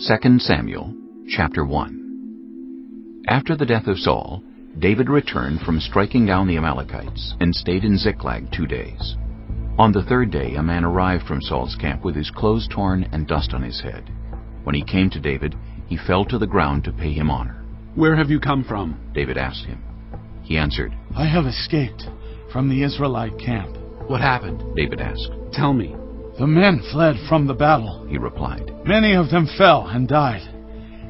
2 Samuel, chapter 1. After the death of Saul, David returned from striking down the Amalekites and stayed in Ziklag 2 days. On the third day a man arrived from Saul's camp with his clothes torn and dust on his head. When he came to David, he fell to the ground to pay him honor. "Where have you come from?" David asked him. He answered, "I have escaped from the Israelite camp." "What happened?" David asked. "Tell me." "The men fled from the battle," he replied. "Many of them fell and died,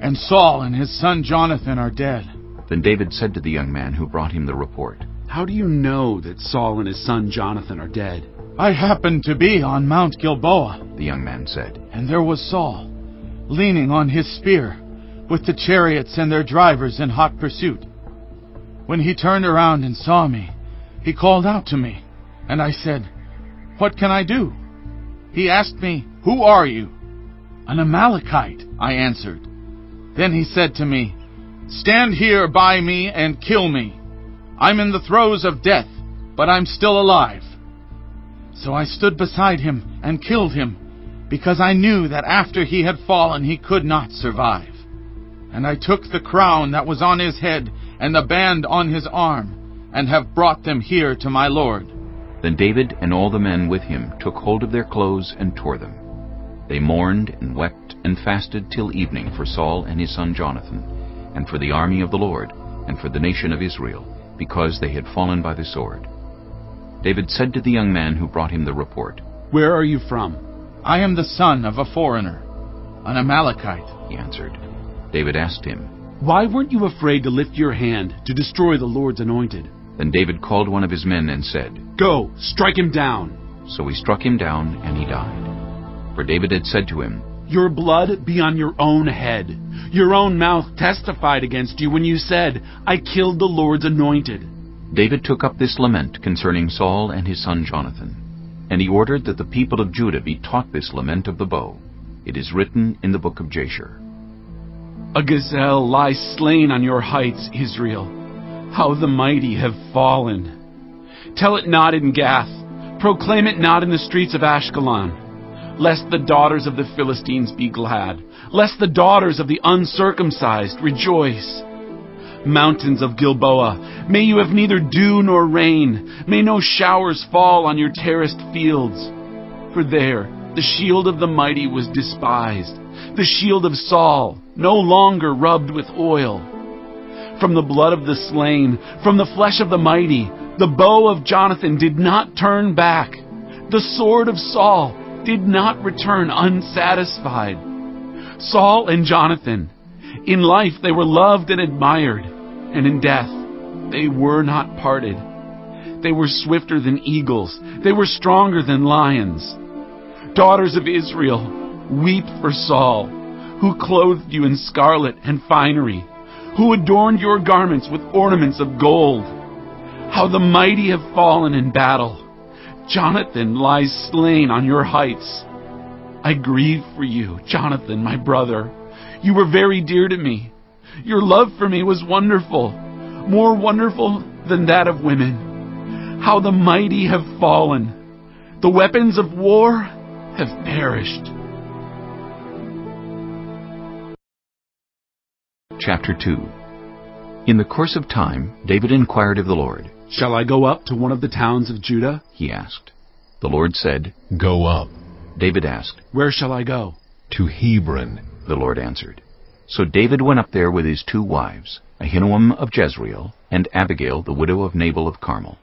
and Saul and his son Jonathan are dead." Then David said to the young man who brought him the report, "How do you know that Saul and his son Jonathan are dead?" "I happened to be on Mount Gilboa," the young man said. "and there was Saul, leaning on his spear, with the chariots and their drivers in hot pursuit. When he turned around and saw me, he called out to me, and I said, 'What can I do?' He asked me, 'Who are you?' 'An Amalekite,' I answered. Then he said to me, 'Stand here by me and kill me. I'm in the throes of death, but I'm still alive.' So I stood beside him and killed him, because I knew that after he had fallen he could not survive. And I took the crown that was on his head and the band on his arm, and have brought them here to my lord." Then David and all the men with him took hold of their clothes and tore them. They mourned and wept and fasted till evening for Saul and his son Jonathan, and for the army of the Lord, and for the nation of Israel, because they had fallen by the sword. David said to the young man who brought him the report, "Where are you from?" "I am the son of a foreigner, an Amalekite," he answered. David asked him, "Why weren't you afraid to lift your hand to destroy the Lord's anointed?" Then David called one of his men and said, "Go, strike him down." So he struck him down, and he died. For David had said to him, "Your blood be on your own head. Your own mouth testified against you when you said, 'I killed the Lord's anointed.'" David took up this lament concerning Saul and his son Jonathan, and he ordered that the people of Judah be taught this lament of the bow. It is written in the book of Jasher. "A gazelle lies slain on your heights, Israel. How the mighty have fallen. Tell it not in Gath. Proclaim it not in the streets of Ashkelon. Lest the daughters of the Philistines be glad. Lest the daughters of the uncircumcised rejoice. Mountains of Gilboa, may you have neither dew nor rain. May no showers fall on your terraced fields. For there the shield of the mighty was despised. The shield of Saul, no longer rubbed with oil. From the blood of the slain, from the flesh of the mighty, the bow of Jonathan did not turn back. The sword of Saul did not return unsatisfied. Saul and Jonathan, in life they were loved and admired, and in death they were not parted. They were swifter than eagles. They were stronger than lions. Daughters of Israel, weep for Saul, who clothed you in scarlet and finery, who adorned your garments with ornaments of gold. How the mighty have fallen in battle. Jonathan lies slain on your heights. I grieve for you, Jonathan, my brother. You were very dear to me. Your love for me was wonderful, more wonderful than that of women. How the mighty have fallen. The weapons of war have perished." Chapter 2. In the course of time, David inquired of the Lord. "Shall I go up to one of the towns of Judah?" he asked. The Lord said, "Go up." David asked, "Where shall I go?" "To Hebron." The Lord answered. So David went up there with his 2 wives, Ahinoam of Jezreel, and Abigail, the widow of Nabal of Carmel.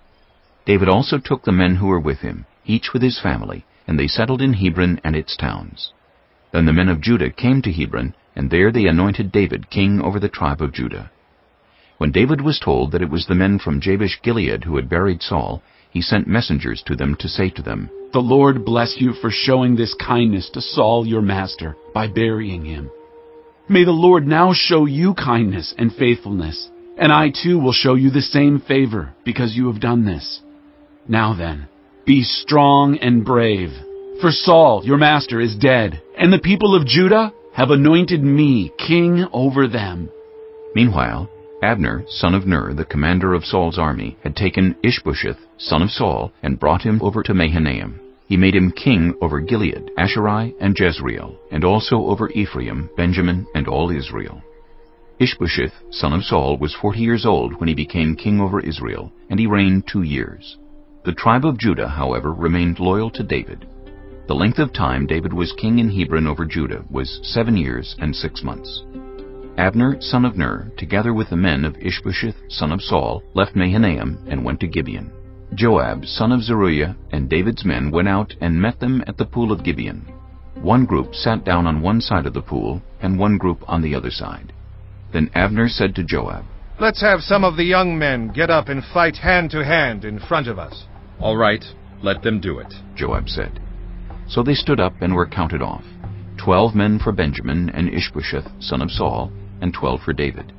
David also took the men who were with him, each with his family, and they settled in Hebron and its towns. Then the men of Judah came to Hebron, and there they anointed David king over the tribe of Judah. When David was told that it was the men from Jabesh-Gilead who had buried Saul, he sent messengers to them to say to them, "The Lord bless you for showing this kindness to Saul your master by burying him. May the Lord now show you kindness and faithfulness, and I too will show you the same favor because you have done this. Now then, be strong and brave, for Saul your master is dead, and the people of Judah have anointed me king over them." Meanwhile, Abner, son of Ner, the commander of Saul's army, had taken Ish-bosheth, son of Saul, and brought him over to Mahanaim. He made him king over Gilead, Asherai, and Jezreel, and also over Ephraim, Benjamin, and all Israel. Ish-bosheth, son of Saul, was 40 years old when he became king over Israel, and he reigned 2 years. The tribe of Judah, however, remained loyal to David. The length of time David was king in Hebron over Judah was 7 years and 6 months. Abner, son of Ner, together with the men of Ish-bosheth, son of Saul, left Mahanaim and went to Gibeon. Joab, son of Zeruiah, and David's men went out and met them at the pool of Gibeon. One group sat down on one side of the pool, and one group on the other side. Then Abner said to Joab, "Let's have some of the young men get up and fight hand to hand in front of us." "All right, let them do it," Joab said. So they stood up and were counted off, 12 men for Benjamin and Ish-bosheth, son of Saul, and 12 for David.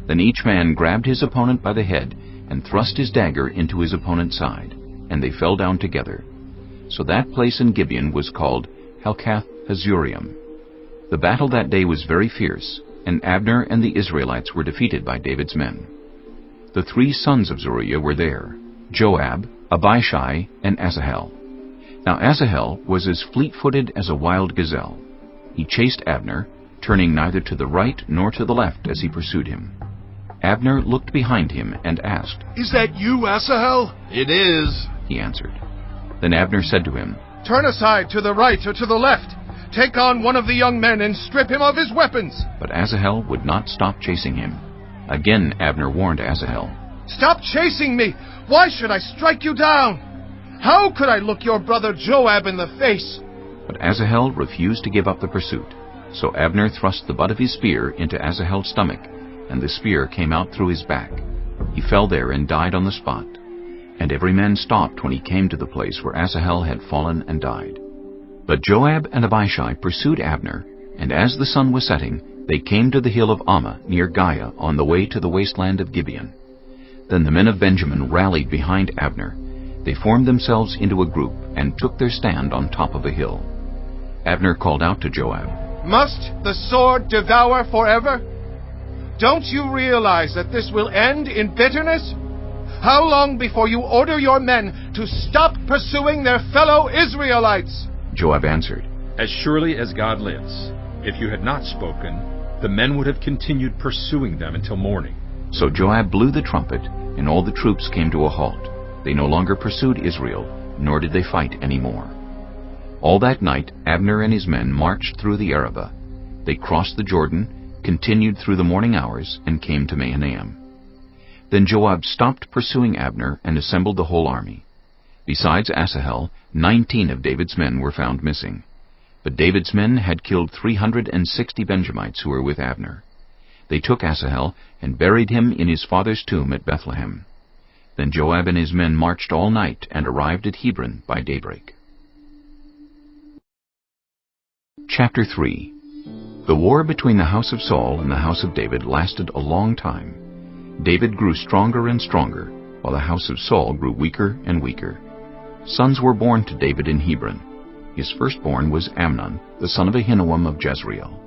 Then each man grabbed his opponent by the head and thrust his dagger into his opponent's side, and they fell down together. So that place in Gibeon was called Helkath Hazuriim. The battle that day was very fierce, and Abner and the Israelites were defeated by David's men. The 3 sons of Zeruiah were there, Joab, Abishai, and Asahel. Now Asahel was as fleet-footed as a wild gazelle. He chased Abner, turning neither to the right nor to the left as he pursued him. Abner looked behind him and asked, "Is that you, Asahel?" It is, he answered. Then Abner said to him, "Turn aside to the right or to the left. Take on one of the young men and strip him of his weapons." But Asahel would not stop chasing him. Again Abner warned Asahel, "Stop chasing me! Why should I strike you down? How could I look your brother Joab in the face?" But Asahel refused to give up the pursuit. So Abner thrust the butt of his spear into Asahel's stomach, and the spear came out through his back. He fell there and died on the spot. And every man stopped when he came to the place where Asahel had fallen and died. But Joab and Abishai pursued Abner, and as the sun was setting, they came to the hill of Ammah near Giah on the way to the wasteland of Gibeon. Then the men of Benjamin rallied behind Abner. They formed themselves into a group and took their stand on top of a hill. Abner called out to Joab, "Must the sword devour forever? Don't you realize that this will end in bitterness? How long before you order your men to stop pursuing their fellow Israelites?" Joab answered, "As surely as God lives, if you had not spoken, the men would have continued pursuing them until morning." So Joab blew the trumpet, and all the troops came to a halt. They no longer pursued Israel, nor did they fight any more. All that night Abner and his men marched through the Arabah. They crossed the Jordan, continued through the morning hours, and came to Mahanaim. Then Joab stopped pursuing Abner and assembled the whole army. Besides Asahel, 19 of David's men were found missing. But David's men had killed 360 Benjamites who were with Abner. They took Asahel and buried him in his father's tomb at Bethlehem. Then Joab and his men marched all night and arrived at Hebron by daybreak. Chapter 3. The war between the house of Saul and the house of David lasted a long time. David grew stronger and stronger, while the house of Saul grew weaker and weaker. Sons were born to David in Hebron. His firstborn was Amnon, the son of Ahinoam of Jezreel.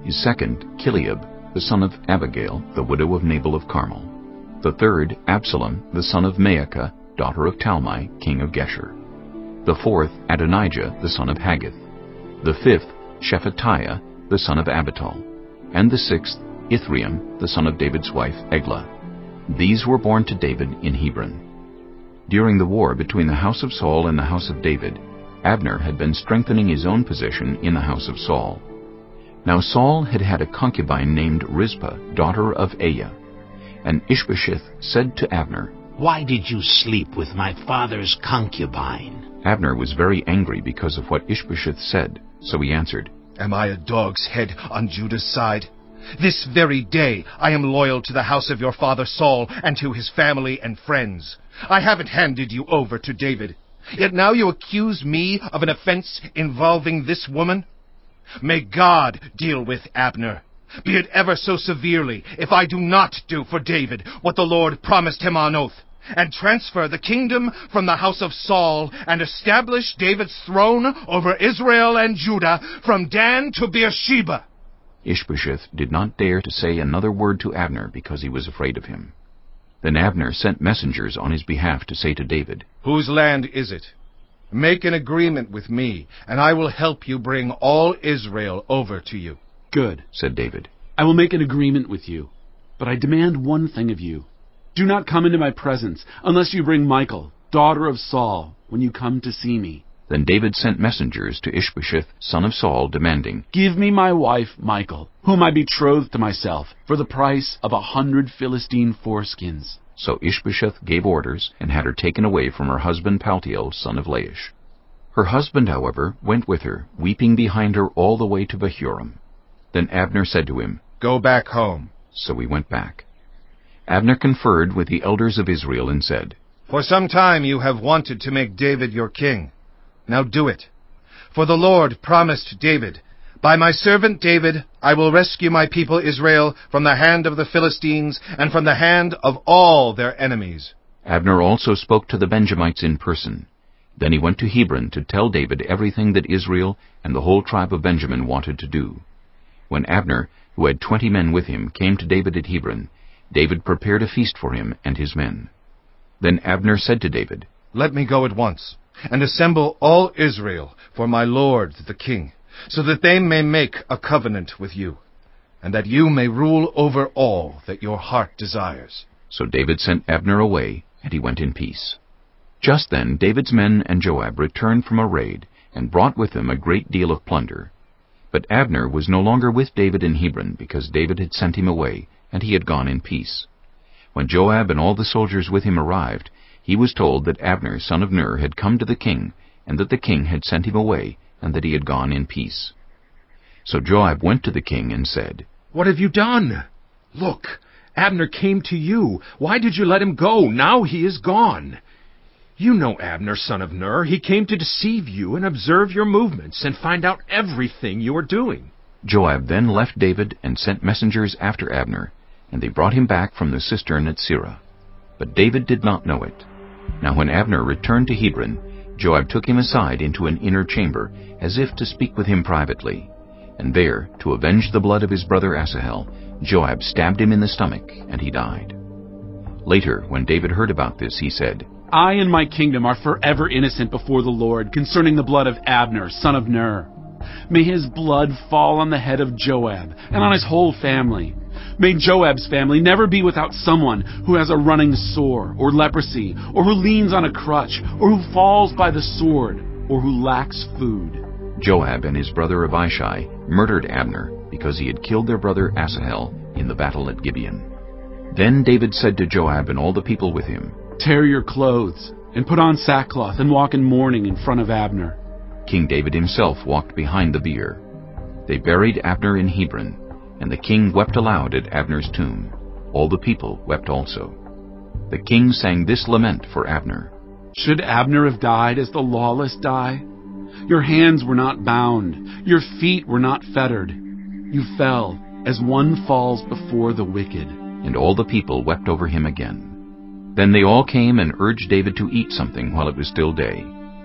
His second, Chileab, the son of Abigail, the widow of Nabal of Carmel. The third, Absalom, the son of Maacah, daughter of Talmai, king of Geshur. The fourth, Adonijah, the son of Haggith. The fifth, Shephatiah, the son of Abital. And the sixth, Ithream, the son of David's wife, Eglah. These were born to David in Hebron. During the war between the house of Saul and the house of David, Abner had been strengthening his own position in the house of Saul. Now Saul had had a concubine named Rizpah, daughter of Aiah. And Ish-bosheth said to Abner, "Why did you sleep with my father's concubine?" Abner was very angry because of what Ish-bosheth said, so he answered, "Am I a dog's head on Judah's side? This very day I am loyal to the house of your father Saul and to his family and friends. I haven't handed you over to David. Yet now you accuse me of an offense involving this woman? May God deal with Abner, be it ever so severely, if I do not do for David what the Lord promised him on oath, and transfer the kingdom from the house of Saul, and establish David's throne over Israel and Judah from Dan to Beersheba." Ish-bosheth did not dare to say another word to Abner because he was afraid of him. Then Abner sent messengers on his behalf to say to David, "Whose land is it? Make an agreement with me, and I will help you bring all Israel over to you." "Good," said David. "I will make an agreement with you, but I demand one thing of you. Do not come into my presence unless you bring Michal, daughter of Saul, when you come to see me." Then David sent messengers to Ish-bosheth, son of Saul, demanding, "Give me my wife Michal, whom I betrothed to myself, for the price of 100 Philistine foreskins." So Ish-bosheth gave orders and had her taken away from her husband Paltiel, son of Laish. Her husband, however, went with her, weeping behind her all the way to Bahurim. Then Abner said to him, "Go back home." So he went back. Abner conferred with the elders of Israel and said, "For some time you have wanted to make David your king. Now do it. For the Lord promised David, 'By my servant David I will rescue my people Israel from the hand of the Philistines and from the hand of all their enemies.'" Abner also spoke to the Benjamites in person. Then he went to Hebron to tell David everything that Israel and the whole tribe of Benjamin wanted to do. When Abner, who had 20 men with him, came to David at Hebron, David prepared a feast for him and his men. Then Abner said to David, "Let me go at once, and assemble all Israel for my lord the king, so that they may make a covenant with you, and that you may rule over all that your heart desires." So David sent Abner away, and he went in peace. Just then David's men and Joab returned from a raid, and brought with them a great deal of plunder. But Abner was no longer with David in Hebron, because David had sent him away, and he had gone in peace. When Joab and all the soldiers with him arrived, he was told that Abner, son of Ner, had come to the king, and that the king had sent him away, and that he had gone in peace. So Joab went to the king and said, "What have you done? Look, Abner came to you. Why did you let him go? Now he is gone. You know Abner, son of Ner. He came to deceive you and observe your movements and find out everything you are doing." Joab then left David and sent messengers after Abner, and they brought him back from the cistern at Sirah. But David did not know it. Now when Abner returned to Hebron, Joab took him aside into an inner chamber, as if to speak with him privately. And there, to avenge the blood of his brother Asahel, Joab stabbed him in the stomach, and he died. Later, when David heard about this, he said, "I and my kingdom are forever innocent before the Lord concerning the blood of Abner, son of Ner. May his blood fall on the head of Joab and on his whole family. May Joab's family never be without someone who has a running sore or leprosy, or who leans on a crutch, or who falls by the sword, or who lacks food." Joab and his brother Abishai murdered Abner because he had killed their brother Asahel in the battle at Gibeon. Then David said to Joab and all the people with him, "Tear your clothes and put on sackcloth and walk in mourning in front of Abner." King David himself walked behind the bier. They buried Abner in Hebron, and the king wept aloud at Abner's tomb. All the people wept also. The king sang this lament for Abner: "Should Abner have died as the lawless die? Your hands were not bound, your feet were not fettered. You fell as one falls before the wicked." And all the people wept over him again. Then they all came and urged David to eat something while it was still day.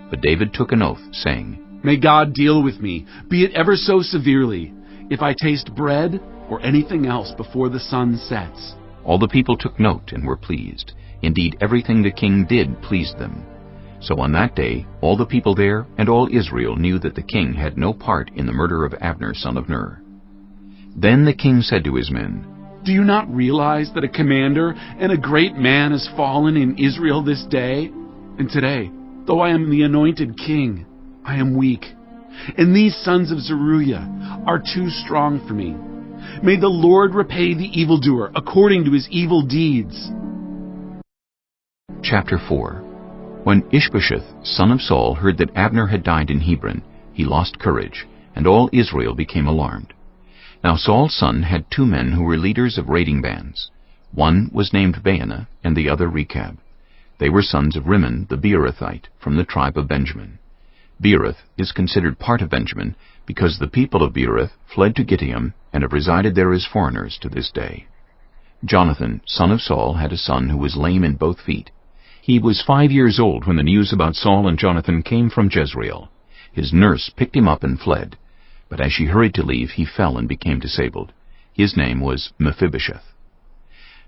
But David took an oath, saying, "May God deal with me, be it ever so severely, if I taste bread or anything else before the sun sets." All the people took note and were pleased. Indeed, everything the king did pleased them. So on that day, all the people there and all Israel knew that the king had no part in the murder of Abner, son of Ner. Then the king said to his men, "Do you not realize that a commander and a great man has fallen in Israel this day? And today, though I am the anointed king, I am weak, and these sons of Zeruiah are too strong for me. May the Lord repay the evildoer according to his evil deeds." Chapter 4. When Ish-bosheth, son of Saul, heard that Abner had died in Hebron, he lost courage, and all Israel became alarmed. Now Saul's son had 2 men who were leaders of raiding bands. One was named Baanah, and the other Rechab. They were sons of Rimmon the Beerothite, from the tribe of Benjamin. Beeroth is considered part of Benjamin, because the people of Beeroth fled to Gittim and have resided there as foreigners to this day. Jonathan, son of Saul, had a son who was lame in both feet. He was 5 years old when the news about Saul and Jonathan came from Jezreel. His nurse picked him up and fled, but as she hurried to leave, he fell and became disabled. His name was Mephibosheth.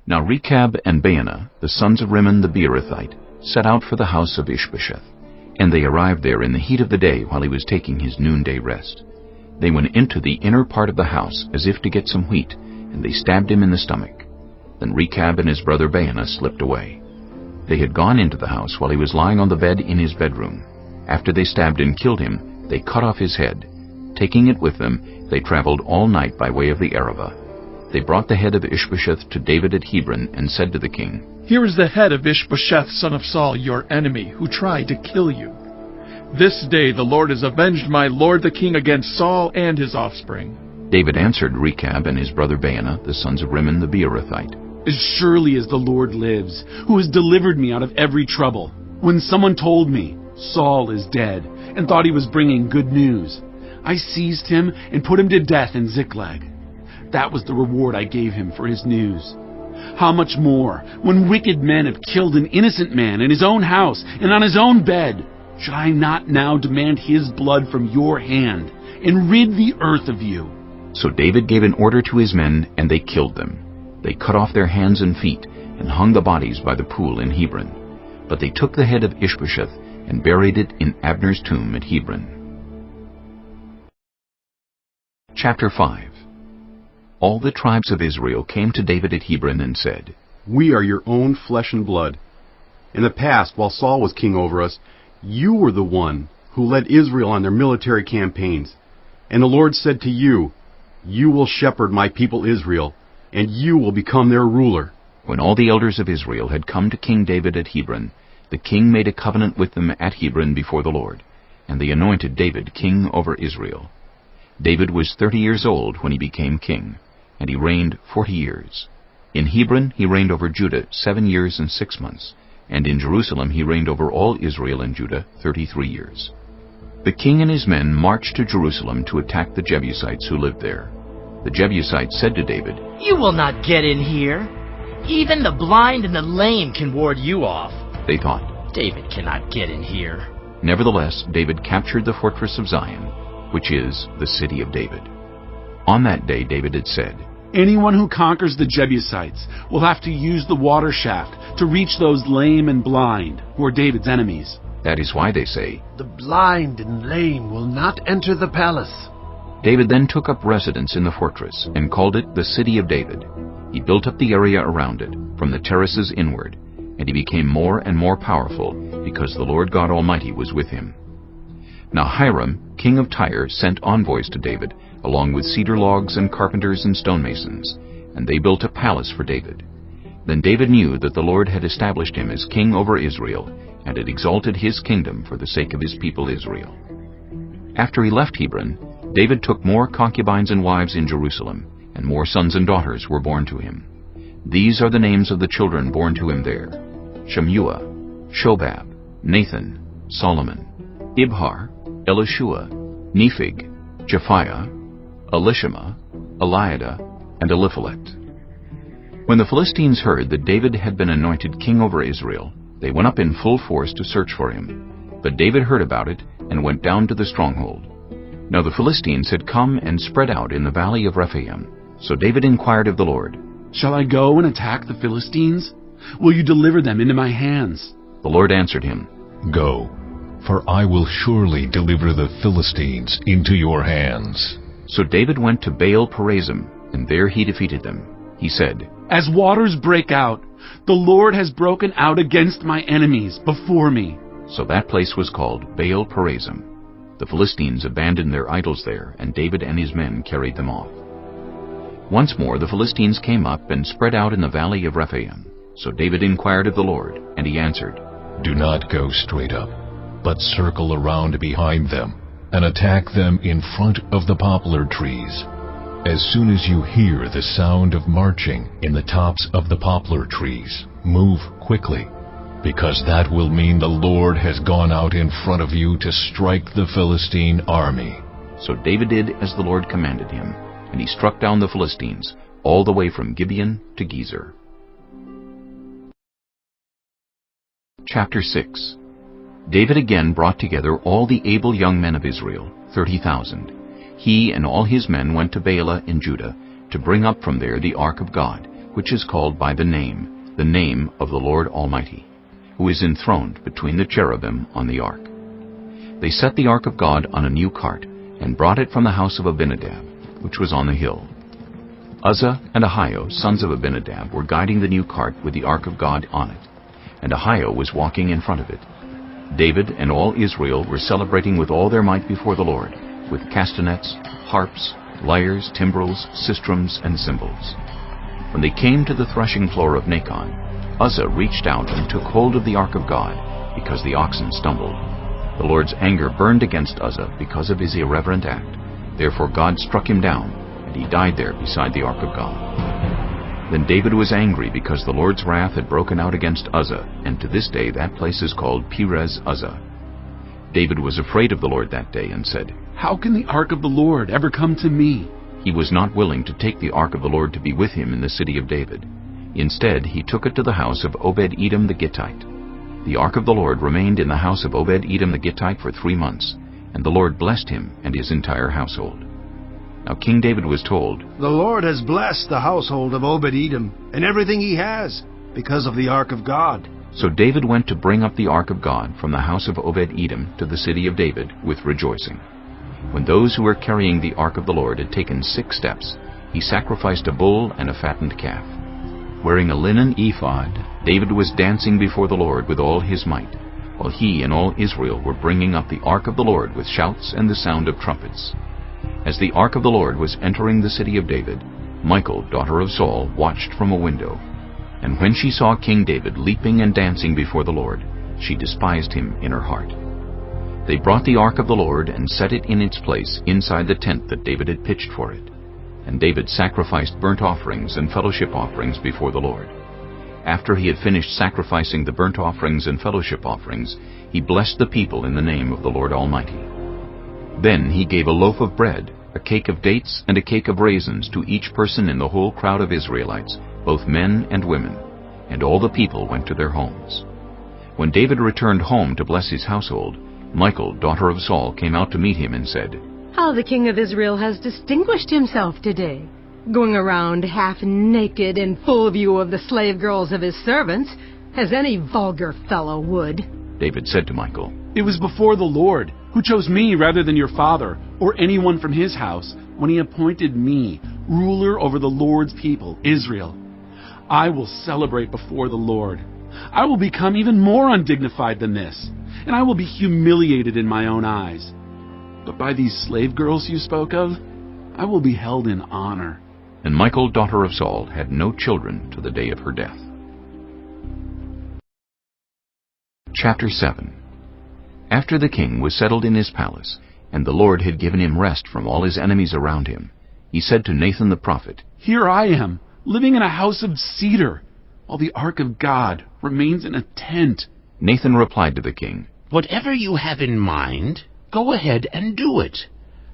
Now Rechab and Baanah, the sons of Rimmon the Beerothite, set out for the house of Ish-bosheth. And they arrived there in the heat of the day while he was taking his noonday rest. They went into the inner part of the house as if to get some wheat, and they stabbed him in the stomach. Then Rechab and his brother Baanah slipped away. They had gone into the house while he was lying on the bed in his bedroom. After they stabbed and killed him, they cut off his head. Taking it with them, they traveled all night by way of the Arabah. They brought the head of Ish-bosheth to David at Hebron and said to the king, "Here is the head of Ish-bosheth, son of Saul, your enemy, who tried to kill you. This day the Lord has avenged my lord the king against Saul and his offspring." David answered Rechab and his brother Baanah, the sons of Rimmon the Beerothite, "As surely as the Lord lives, who has delivered me out of every trouble, when someone told me, 'Saul is dead,' and thought he was bringing good news, I seized him and put him to death in Ziklag. That was the reward I gave him for his news. How much more, when wicked men have killed an innocent man in his own house and on his own bed, should I not now demand his blood from your hand and rid the earth of you?" So David gave an order to his men, and they killed them. They cut off their hands and feet, and hung the bodies by the pool in Hebron. But they took the head of Ish-bosheth and buried it in Abner's tomb at Hebron. Chapter 5. All the tribes of Israel came to David at Hebron and said, "We are your own flesh and blood. In the past, while Saul was king over us, you were the one who led Israel on their military campaigns. And the Lord said to you, 'You will shepherd my people Israel, and you will become their ruler.'" When all the elders of Israel had come to King David at Hebron, the king made a covenant with them at Hebron before the Lord, and they anointed David king over Israel. David was 30 years old when he became king, and he reigned 40 years. In Hebron he reigned over Judah 7 years and 6 months, and in Jerusalem he reigned over all Israel and Judah 33 years. The king and his men marched to Jerusalem to attack the Jebusites who lived there. The Jebusites said to David, "You will not get in here. Even the blind and the lame can ward you off." They thought. "David cannot get in here." Nevertheless, David captured the fortress of Zion, which is the city of David. On that day David had said, "Anyone who conquers the Jebusites will have to use the water shaft to reach those lame and blind, who are David's enemies." That is why they say, "The blind and lame will not enter the palace." David then took up residence in the fortress and called it the City of David. He built up the area around it, from the terraces inward, and he became more and more powerful because the Lord God Almighty was with him. Now Hiram, king of Tyre, sent envoys to David, along with cedar logs and carpenters and stonemasons, and they built a palace for David. Then David knew that the Lord had established him as king over Israel, and had exalted his kingdom for the sake of his people Israel. After he left Hebron, David took more concubines and wives in Jerusalem, and more sons and daughters were born to him. These are the names of the children born to him there: Shemuah, Shobab, Nathan, Solomon, Ibhar, Elishua, Nephig, Japhiah, Elishama, Eliada, and Eliphalet. When the Philistines heard that David had been anointed king over Israel, they went up in full force to search for him. But David heard about it and went down to the stronghold. Now the Philistines had come and spread out in the valley of Rephaim. So David inquired of the Lord, "Shall I go and attack the Philistines? Will you deliver them into my hands?" The Lord answered him, "Go, for I will surely deliver the Philistines into your hands." So David went to Baal Perazim, and there he defeated them. He said, "As waters break out, the Lord has broken out against my enemies before me." So that place was called Baal Perazim. The Philistines abandoned their idols there, and David and his men carried them off. Once more the Philistines came up and spread out in the valley of Rephaim. So David inquired of the Lord, and he answered, "Do not go straight up, but circle around behind them, and attack them in front of the poplar trees. As soon as you hear the sound of marching in the tops of the poplar trees, move quickly, because that will mean the Lord has gone out in front of you to strike the Philistine army." So David did as the Lord commanded him, and he struck down the Philistines, all the way from Gibeon to Gezer. Chapter 6. David again brought together all the able young men of Israel, 30,000. He and all his men went to Baalah in Judah, to bring up from there the ark of God, which is called by the name of the Lord Almighty, who is enthroned between the cherubim on the ark. They set the ark of God on a new cart, and brought it from the house of Abinadab, which was on the hill. Uzzah and Ahio, sons of Abinadab, were guiding the new cart with the ark of God on it, and Ahio was walking in front of it. David and all Israel were celebrating with all their might before the Lord, with castanets, harps, lyres, timbrels, sistrums, and cymbals. When they came to the threshing floor of Nacon, Uzzah reached out and took hold of the ark of God, because the oxen stumbled. The Lord's anger burned against Uzzah because of his irreverent act. Therefore God struck him down, and he died there beside the ark of God. Then David was angry because the Lord's wrath had broken out against Uzzah, and to this day that place is called Perez Uzzah. David was afraid of the Lord that day and said, "How can the ark of the Lord ever come to me?" He was not willing to take the ark of the Lord to be with him in the city of David. Instead, he took it to the house of Obed-Edom the Gittite. The ark of the Lord remained in the house of Obed-Edom the Gittite for 3 months, and the Lord blessed him and his entire household. Now King David was told, "The Lord has blessed the household of Obed-Edom and everything he has, because of the ark of God." So David went to bring up the ark of God from the house of Obed-Edom to the city of David with rejoicing. When those who were carrying the ark of the Lord had taken 6 steps, he sacrificed a bull and a fattened calf. Wearing a linen ephod, David was dancing before the Lord with all his might, while he and all Israel were bringing up the ark of the Lord with shouts and the sound of trumpets. As the ark of the Lord was entering the city of David, Michal, daughter of Saul, watched from a window. And when she saw King David leaping and dancing before the Lord, she despised him in her heart. They brought the ark of the Lord and set it in its place inside the tent that David had pitched for it. And David sacrificed burnt offerings and fellowship offerings before the Lord. After he had finished sacrificing the burnt offerings and fellowship offerings, he blessed the people in the name of the Lord Almighty. Then he gave a loaf of bread, a cake of dates, and a cake of raisins to each person in the whole crowd of Israelites, both men and women, and all the people went to their homes. When David returned home to bless his household, Michal, daughter of Saul, came out to meet him and said, "How the king of Israel has distinguished himself today, going around half naked in full view of the slave girls of his servants, as any vulgar fellow would." David said to Michal, "It was before the Lord, who chose me rather than your father, or anyone from his house, when he appointed me ruler over the Lord's people, Israel. I will celebrate before the Lord. I will become even more undignified than this, and I will be humiliated in my own eyes. But by these slave girls you spoke of, I will be held in honor." And Michal, daughter of Saul, had no children to the day of her death. Chapter 7. After the king was settled in his palace, and the Lord had given him rest from all his enemies around him, he said to Nathan the prophet, "Here I am, living in a house of cedar, while the ark of God remains in a tent." Nathan replied to the king, "Whatever you have in mind, go ahead and do it,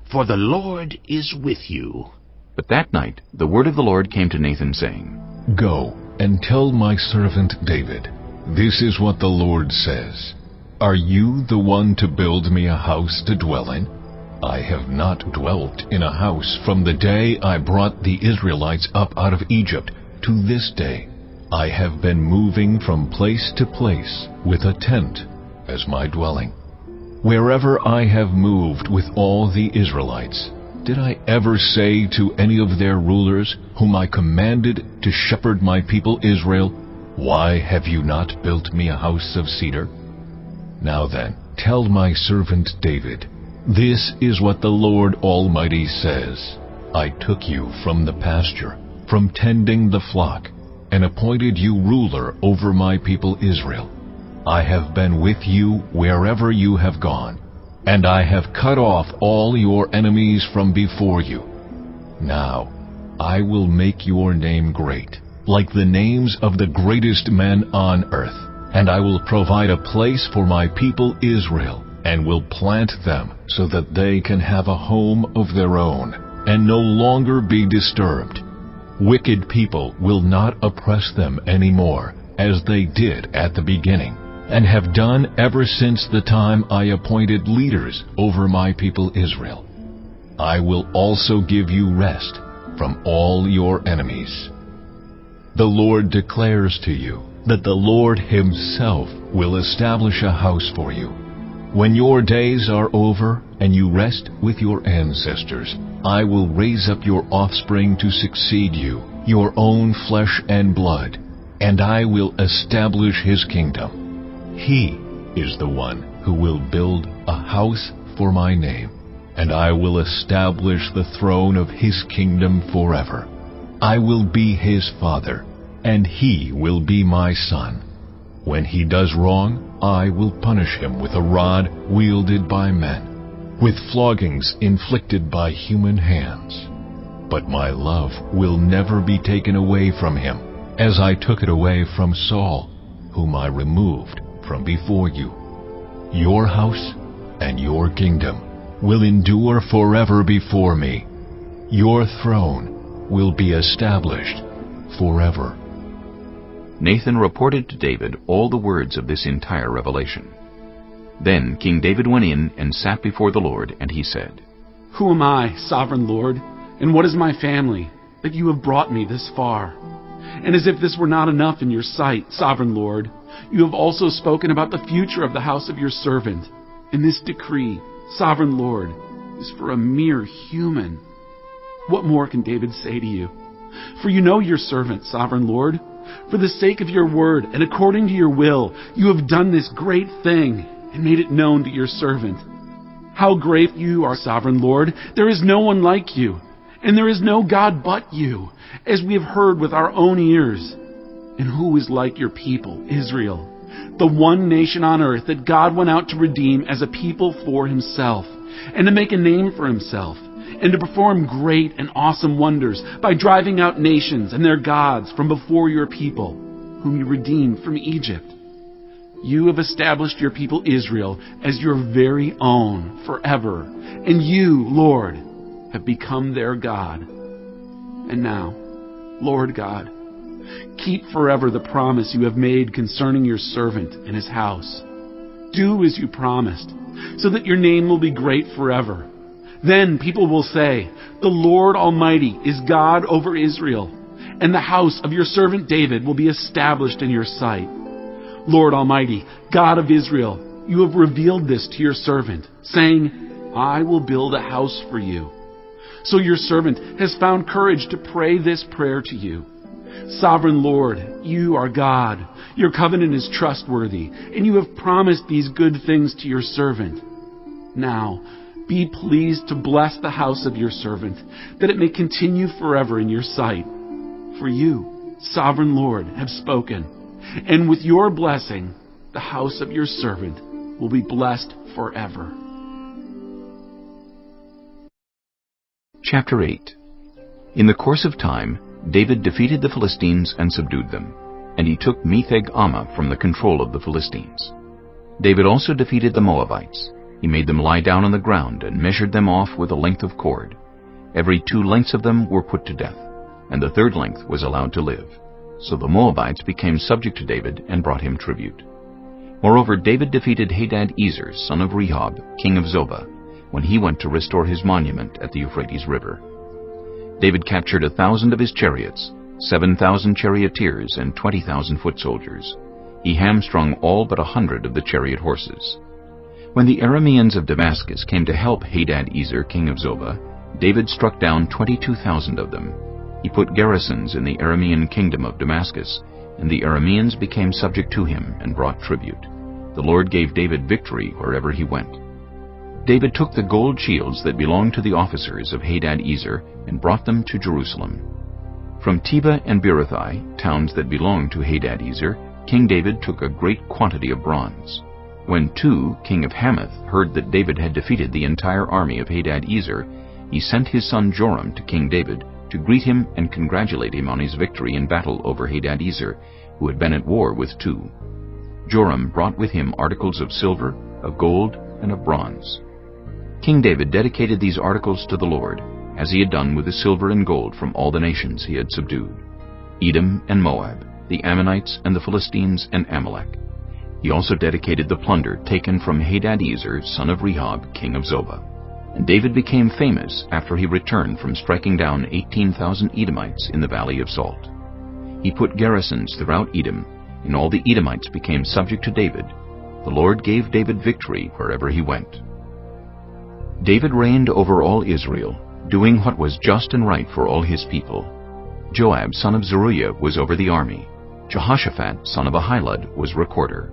for the Lord is with you." But that night the word of the Lord came to Nathan, saying, "Go and tell my servant David, this is what the Lord says. Are you the one to build me a house to dwell in? I have not dwelt in a house from the day I brought the Israelites up out of Egypt to this day. I have been moving from place to place with a tent as my dwelling. Wherever I have moved with all the Israelites, did I ever say to any of their rulers, whom I commanded to shepherd my people Israel, 'Why have you not built me a house of cedar?' Now then, tell my servant David, this is what the Lord Almighty says. I took you from the pasture, from tending the flock, and appointed you ruler over my people Israel. I have been with you wherever you have gone, and I have cut off all your enemies from before you. Now I will make your name great, like the names of the greatest men on earth, and I will provide a place for my people Israel, and will plant them so that they can have a home of their own, and no longer be disturbed. Wicked people will not oppress them anymore, as they did at the beginning, and have done ever since the time I appointed leaders over my people Israel. I will also give you rest from all your enemies. The Lord declares to you that the Lord Himself will establish a house for you. When your days are over and you rest with your ancestors, I will raise up your offspring to succeed you, your own flesh and blood, and I will establish his kingdom. He is the one who will build a house for my name, and I will establish the throne of his kingdom forever. I will be his father, and he will be my son. When he does wrong, I will punish him with a rod wielded by men, with floggings inflicted by human hands. But my love will never be taken away from him, as I took it away from Saul, whom I removed from before you. Your house and your kingdom will endure forever before me. Your throne will be established forever. Nathan reported to David all the words of this entire revelation. Then King David went in and sat before the Lord, and he said, Who am I, sovereign Lord, and what is my family, that you have brought me this far? And as if this were not enough in your sight, sovereign Lord, you have also spoken about the future of the house of your servant. And this decree, sovereign Lord, is for a mere human. What more can David say to you? For you know your servant, sovereign Lord. For the sake of your word and according to your will, you have done this great thing and made it known to your servant. How great you are, sovereign Lord! There is no one like you, and there is no God but you, as we have heard with our own ears. And who is like your people, Israel, the one nation on earth that God went out to redeem as a people for himself, and to make a name for himself, and to perform great and awesome wonders by driving out nations and their gods from before your people, whom you redeemed from Egypt? You have established your people Israel as your very own forever, and you, Lord, have become their God. And now, Lord God, keep forever the promise you have made concerning your servant and his house. Do as you promised, so that your name will be great forever. Then people will say, The Lord Almighty is God over Israel, and the house of your servant David will be established in your sight. Lord Almighty, God of Israel, you have revealed this to your servant, saying, I will build a house for you. So your servant has found courage to pray this prayer to you. Sovereign Lord, you are God. Your covenant is trustworthy, and you have promised these good things to your servant. Now, be pleased to bless the house of your servant, that it may continue forever in your sight. For you, sovereign Lord, have spoken, and with your blessing, the house of your servant will be blessed forever. Chapter 8. In the course of time, David defeated the Philistines and subdued them, and he took Metheg-Ammah from the control of the Philistines. David also defeated the Moabites. He made them lie down on the ground and measured them off with a length of cord. Every 2 lengths of them were put to death, and the 3rd length was allowed to live. So the Moabites became subject to David and brought him tribute. Moreover, David defeated Hadad-Ezer, son of Rehob, king of Zobah, when he went to restore his monument at the Euphrates River. David captured 1,000 of his chariots, 7,000 charioteers, and 20,000 foot soldiers. He hamstrung all but 100 of the chariot horses. When the Arameans of Damascus came to help Hadad-Ezer, king of Zobah, David struck down 22,000 of them. He put garrisons in the Aramean kingdom of Damascus, and the Arameans became subject to him and brought tribute. The Lord gave David victory wherever he went. David took the gold shields that belonged to the officers of Hadad-Ezer and brought them to Jerusalem. From Tebah and Beerothai, towns that belonged to Hadad-Ezer, King David took a great quantity of bronze. When Tu, king of Hamath, heard that David had defeated the entire army of Hadad-Ezer, he sent his son Joram to King David to greet him and congratulate him on his victory in battle over Hadad-Ezer, who had been at war with Tu. Joram brought with him articles of silver, of gold, and of bronze. King David dedicated these articles to the Lord, as he had done with the silver and gold from all the nations he had subdued: Edom and Moab, the Ammonites and the Philistines and Amalek. He also dedicated the plunder taken from Hadad-Ezer, son of Rehob, king of Zobah. And David became famous after he returned from striking down 18,000 Edomites in the Valley of Salt. He put garrisons throughout Edom, and all the Edomites became subject to David. The Lord gave David victory wherever he went. David reigned over all Israel, doing what was just and right for all his people. Joab, son of Zeruiah, was over the army. Jehoshaphat, son of Ahilud, was recorder.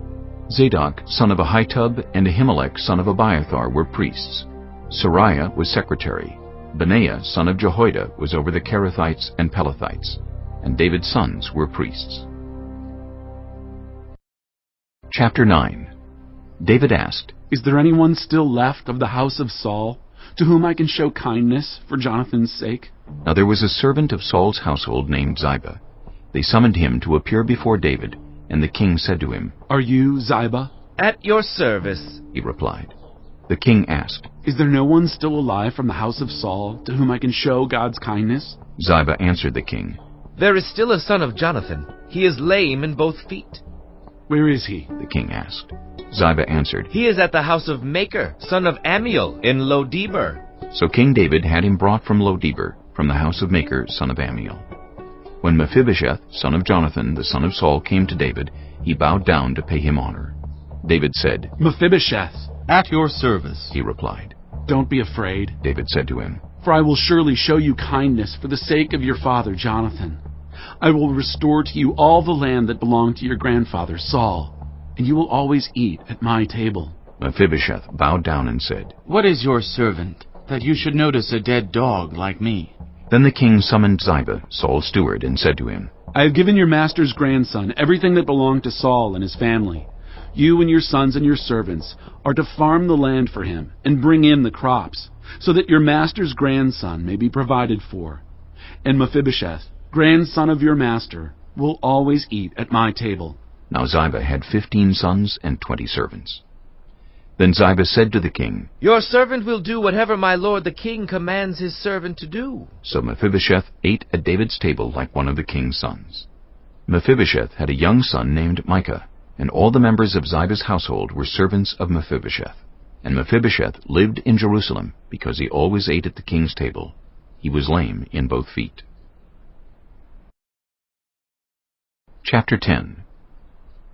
Zadok, son of Ahitub, and Ahimelech, son of Abiathar, were priests. Sariah was secretary. Benaiah, son of Jehoiada, was over the Kerethites and Pelethites. And David's sons were priests. Chapter 9. David asked, Is there anyone still left of the house of Saul, to whom I can show kindness for Jonathan's sake? Now there was a servant of Saul's household named Ziba. They summoned him to appear before David, and the king said to him, Are you Ziba? At your service, he replied. The king asked, Is there no one still alive from the house of Saul, to whom I can show God's kindness? Ziba answered the king, There is still a son of Jonathan. He is lame in both feet. Where is he? The king asked. Ziba answered, He is at the house of Machir, son of Ammiel, in Lo-debar. So King David had him brought from Lo-debar, from the house of Machir, son of Ammiel. When Mephibosheth, son of Jonathan, the son of Saul, came to David, he bowed down to pay him honor. David said, Mephibosheth. At your service, he replied. Don't be afraid, David said to him, for I will surely show you kindness for the sake of your father Jonathan. I will restore to you all the land that belonged to your grandfather Saul, and you will always eat at my table. Mephibosheth bowed down and said, What is your servant, that you should notice a dead dog like me? Then the king summoned Ziba, Saul's steward, and said to him, I have given your master's grandson everything that belonged to Saul and his family. You and your sons and your servants are to farm the land for him and bring in the crops, so that your master's grandson may be provided for. And Mephibosheth, grandson of your master, will always eat at my table. Now Ziba had 15 sons and 20 servants. Then Ziba said to the king, Your servant will do whatever my lord the king commands his servant to do. So Mephibosheth ate at David's table like one of the king's sons. Mephibosheth had a young son named Micah, and all the members of Ziba's household were servants of Mephibosheth. And Mephibosheth lived in Jerusalem, because he always ate at the king's table. He was lame in both feet. Chapter 10.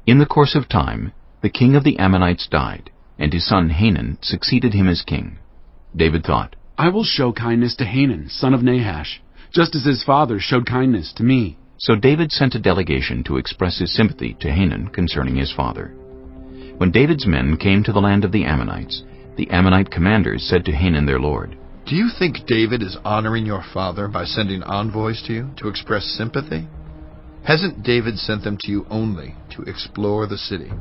In the course of time, the king of the Ammonites died, and his son Hanun succeeded him as king. David thought, I will show kindness to Hanun, son of Nahash, just as his father showed kindness to me. So David sent a delegation to express his sympathy to Hanun concerning his father. When David's men came to the land of the Ammonites, the Ammonite commanders said to Hanun their lord, Do you think David is honoring your father by sending envoys to you to express sympathy? Hasn't David sent them to you only to explore the city,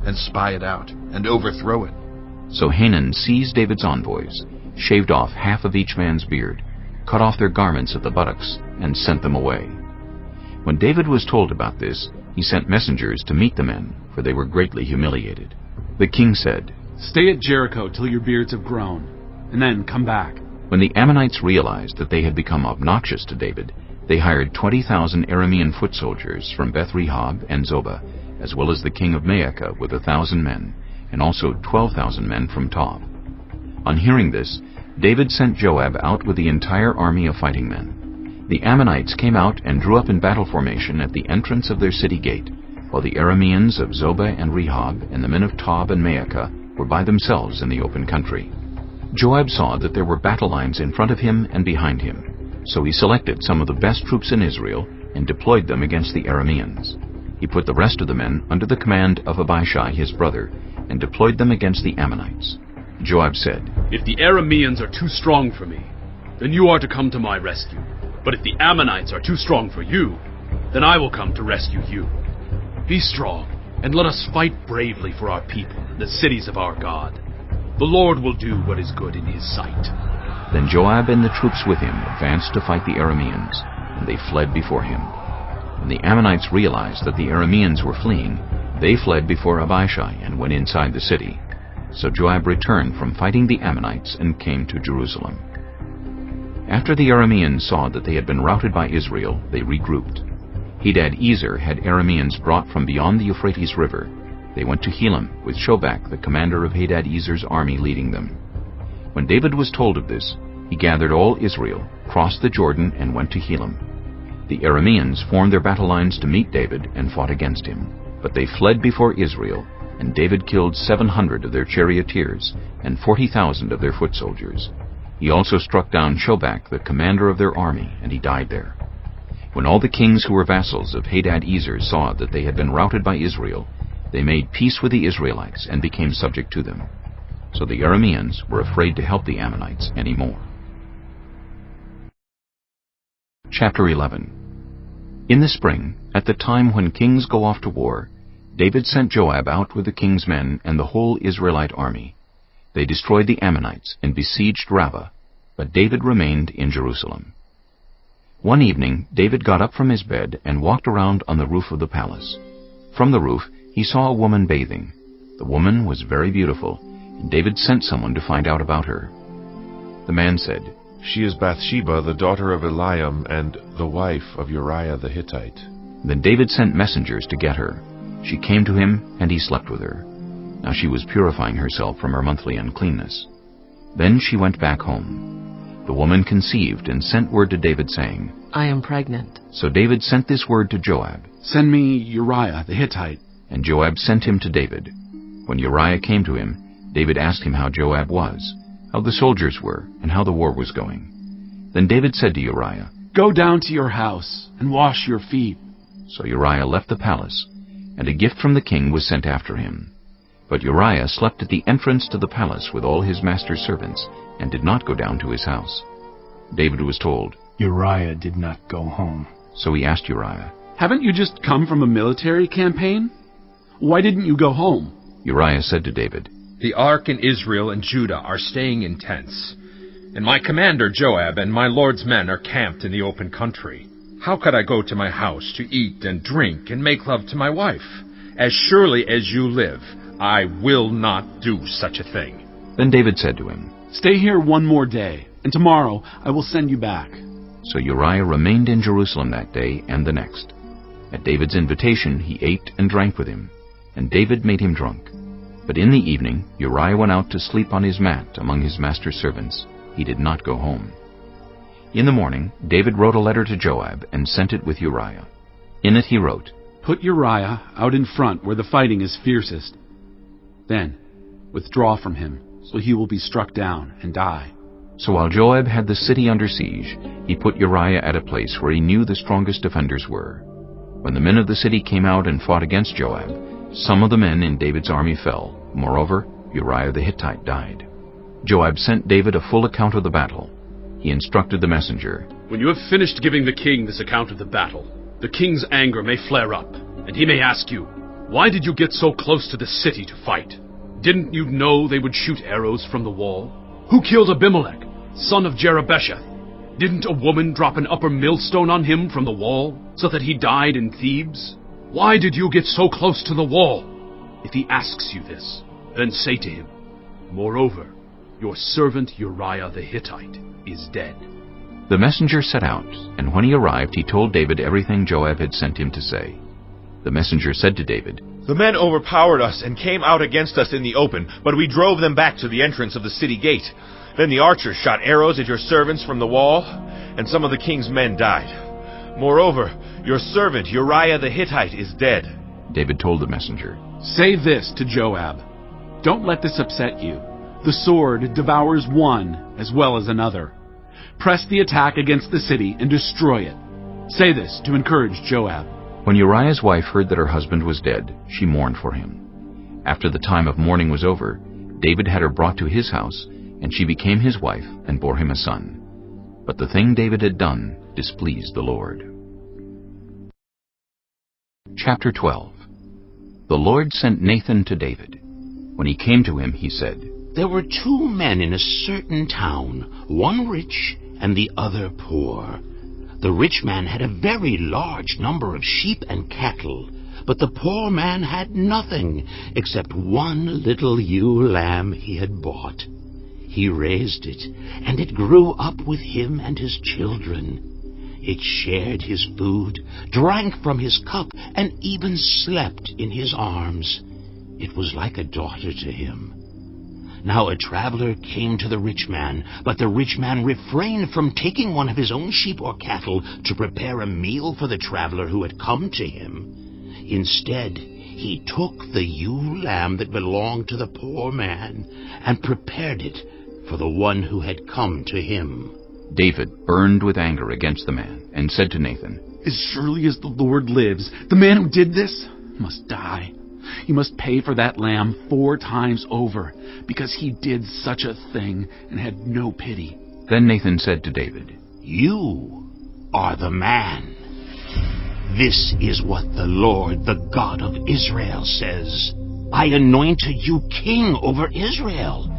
and spy it out, and overthrow it? So Hanun seized David's envoys, shaved off half of each man's beard, cut off their garments at the buttocks, and sent them away. When David was told about this, he sent messengers to meet the men, for they were greatly humiliated. The king said, Stay at Jericho till your beards have grown, and then come back. When the Ammonites realized that they had become obnoxious to David, they hired 20,000 Aramean foot soldiers from Beth-rehob and Zobah, as well as the king of Maacah with 1,000 men, and also 12,000 men from Tob. On hearing this, David sent Joab out with the entire army of fighting men. The Ammonites came out and drew up in battle formation at the entrance of their city gate, while the Arameans of Zobah and Rehob and the men of Tob and Maacah were by themselves in the open country. Joab saw that there were battle lines in front of him and behind him, so he selected some of the best troops in Israel and deployed them against the Arameans. He put the rest of the men under the command of Abishai his brother, and deployed them against the Ammonites. Joab said, If the Arameans are too strong for me, then you are to come to my rescue. But if the Ammonites are too strong for you, then I will come to rescue you. Be strong, and let us fight bravely for our people and the cities of our God. The Lord will do what is good in his sight. Then Joab and the troops with him advanced to fight the Arameans, and they fled before him. When the Ammonites realized that the Arameans were fleeing, they fled before Abishai and went inside the city. So Joab returned from fighting the Ammonites and came to Jerusalem. After the Arameans saw that they had been routed by Israel, they regrouped. Hadad-ezer had Arameans brought from beyond the Euphrates River. They went to Helam, with Shobach, the commander of Hadad-ezer's army, leading them. When David was told of this, he gathered all Israel, crossed the Jordan, and went to Helam. The Arameans formed their battle lines to meet David and fought against him, but they fled before Israel, and David killed 700 of their charioteers and 40,000 of their foot soldiers. He also struck down Shobach, the commander of their army, and he died there. When all the kings who were vassals of Hadad-ezer saw that they had been routed by Israel, they made peace with the Israelites and became subject to them. So the Arameans were afraid to help the Ammonites any more. Chapter 11. In the spring, at the time when kings go off to war, David sent Joab out with the king's men and the whole Israelite army. They destroyed the Ammonites and besieged Rabbah, but David remained in Jerusalem. One evening, David got up from his bed and walked around on the roof of the palace. From the roof, he saw a woman bathing. The woman was very beautiful, and David sent someone to find out about her. The man said, "She is Bathsheba, the daughter of Eliam, and the wife of Uriah the Hittite." Then David sent messengers to get her. She came to him, and he slept with her. Now she was purifying herself from her monthly uncleanness. Then she went back home. The woman conceived and sent word to David, saying, "I am pregnant." So David sent this word to Joab, "Send me Uriah the Hittite." And Joab sent him to David. When Uriah came to him, David asked him how Joab was, how the soldiers were, and how the war was going. Then David said to Uriah, "Go down to your house and wash your feet." So Uriah left the palace, and a gift from the king was sent after him. But Uriah slept at the entrance to the palace with all his master's servants, and did not go down to his house. David was told, Uriah did not go home. So he asked Uriah, "Haven't you just come from a military campaign? Why didn't you go home?" Uriah said to David, "The ark and Israel and Judah are staying in tents, and my commander Joab and my lord's men are camped in the open country. How could I go to my house to eat and drink and make love to my wife? As surely as you live, I will not do such a thing." Then David said to him, "Stay here one more day, and tomorrow I will send you back." So Uriah remained in Jerusalem that day and the next. At David's invitation he ate and drank with him, and David made him drunk. But in the evening Uriah went out to sleep on his mat among his master's servants. He did not go home. In the morning David wrote a letter to Joab and sent it with Uriah. In it he wrote, "Put Uriah out in front where the fighting is fiercest. Then withdraw from him, so he will be struck down and die." So while Joab had the city under siege, he put Uriah at a place where he knew the strongest defenders were. When the men of the city came out and fought against Joab, some of the men in David's army fell. Moreover, Uriah the Hittite died. Joab sent David a full account of the battle. He instructed the messenger, "When you have finished giving the king this account of the battle, the king's anger may flare up, and he may ask you, 'Why did you get so close to the city to fight? Didn't you know they would shoot arrows from the wall? Who killed Abimelech, son of Jerubbesheth? Didn't a woman drop an upper millstone on him from the wall, so that he died in Thebes? Why did you get so close to the wall?' If he asks you this, then say to him, 'Moreover, your servant Uriah the Hittite is dead.'" The messenger set out, and when he arrived he told David everything Joab had sent him to say. The messenger said to David, "The men overpowered us and came out against us in the open, but we drove them back to the entrance of the city gate. Then the archers shot arrows at your servants from the wall, and some of the king's men died. Moreover, your servant Uriah the Hittite is dead." David told the messenger, "Say this to Joab. Don't let this upset you. The sword devours one as well as another. Press the attack against the city and destroy it. Say this to encourage Joab." When Uriah's wife heard that her husband was dead, she mourned for him. After the time of mourning was over, David had her brought to his house, and she became his wife and bore him a son. But the thing David had done displeased the Lord. Chapter 12. The Lord sent Nathan to David. When he came to him, he said, "There were 2 men in a certain town, one rich and the other poor. The rich man had a very large number of sheep and cattle, but the poor man had nothing except one little ewe lamb he had bought. He raised it, and it grew up with him and his children. It shared his food, drank from his cup, and even slept in his arms. It was like a daughter to him. Now a traveler came to the rich man, but the rich man refrained from taking one of his own sheep or cattle to prepare a meal for the traveler who had come to him. Instead, he took the ewe lamb that belonged to the poor man and prepared it for the one who had come to him. David burned with anger against the man and said to Nathan, As surely as the Lord lives, the man who did this must die. You must pay for that lamb 4 times over, because he did such a thing and had no pity. Then Nathan said to David, You are the man. This is what the Lord, the God of Israel, says. I anointed you king over Israel,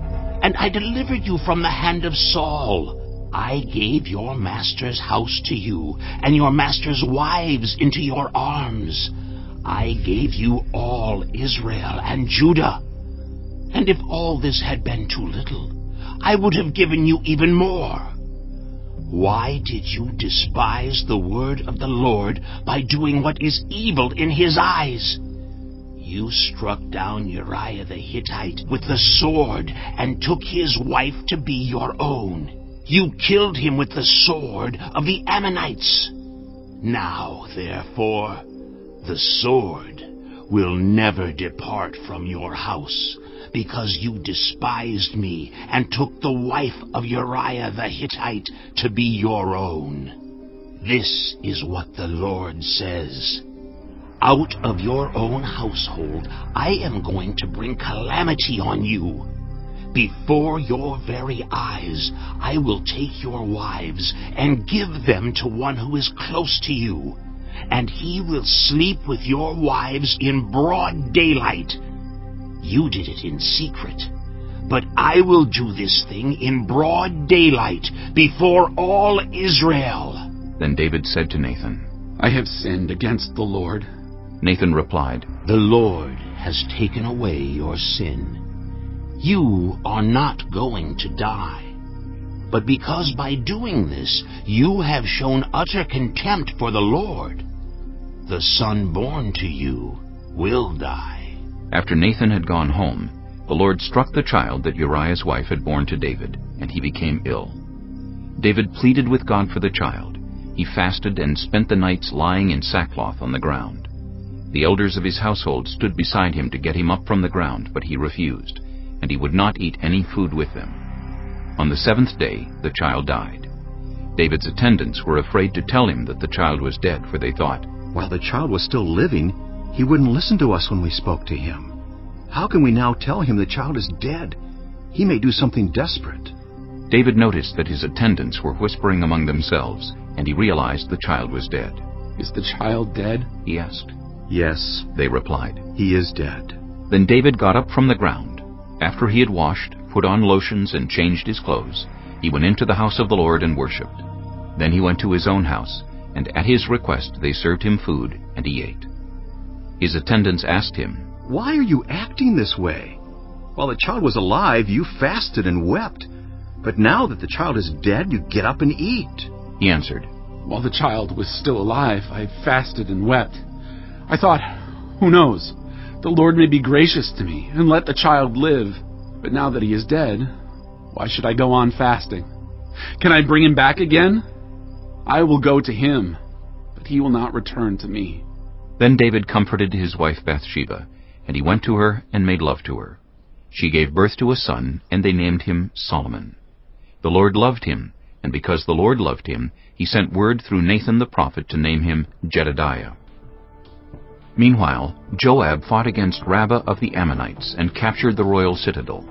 and I delivered you from the hand of Saul. I gave your master's house to you, and your master's wives into your arms. I gave you all Israel and Judah. And if all this had been too little, I would have given you even more. Why did you despise the word of the Lord by doing what is evil in his eyes? You struck down Uriah the Hittite with the sword and took his wife to be your own. You killed him with the sword of the Ammonites. Now, therefore, the sword will never depart from your house, because you despised me and took the wife of Uriah the Hittite to be your own. This is what the Lord says. Out of your own household I am going to bring calamity on you. Before your very eyes I will take your wives and give them to one who is close to you, and he will sleep with your wives in broad daylight. You did it in secret, but I will do this thing in broad daylight before all Israel. Then David said to Nathan, I have sinned against the Lord. Nathan replied, The Lord has taken away your sin. You are not going to die. But because by doing this you have shown utter contempt for the Lord, the son born to you will die. After Nathan had gone home, the Lord struck the child that Uriah's wife had borne to David, and he became ill. David pleaded with God for the child. He fasted and spent the nights lying in sackcloth on the ground. The elders of his household stood beside him to get him up from the ground, but he refused, and he would not eat any food with them. On the 7th day, the child died. David's attendants were afraid to tell him that the child was dead, for they thought, While the child was still living, he wouldn't listen to us when we spoke to him. How can we now tell him the child is dead? He may do something desperate. David noticed that his attendants were whispering among themselves, and he realized the child was dead. Is the child dead? He asked. Yes, they replied. He is dead. Then David got up from the ground. After he had washed, put on lotions, and changed his clothes, he went into the house of the Lord and worshipped. Then he went to his own house, and at his request they served him food, and he ate. His attendants asked him, Why are you acting this way? While the child was alive, you fasted and wept. But now that the child is dead, you get up and eat. He answered, While the child was still alive, I fasted and wept. I thought, who knows? The Lord may be gracious to me and let the child live. But now that he is dead, why should I go on fasting? Can I bring him back again? I will go to him, but he will not return to me. Then David comforted his wife Bathsheba, and he went to her and made love to her. She gave birth to a son, and they named him Solomon. The Lord loved him, and because the Lord loved him, he sent word through Nathan the prophet to name him Jedediah. Meanwhile, Joab fought against Rabbah of the Ammonites and captured the royal citadel.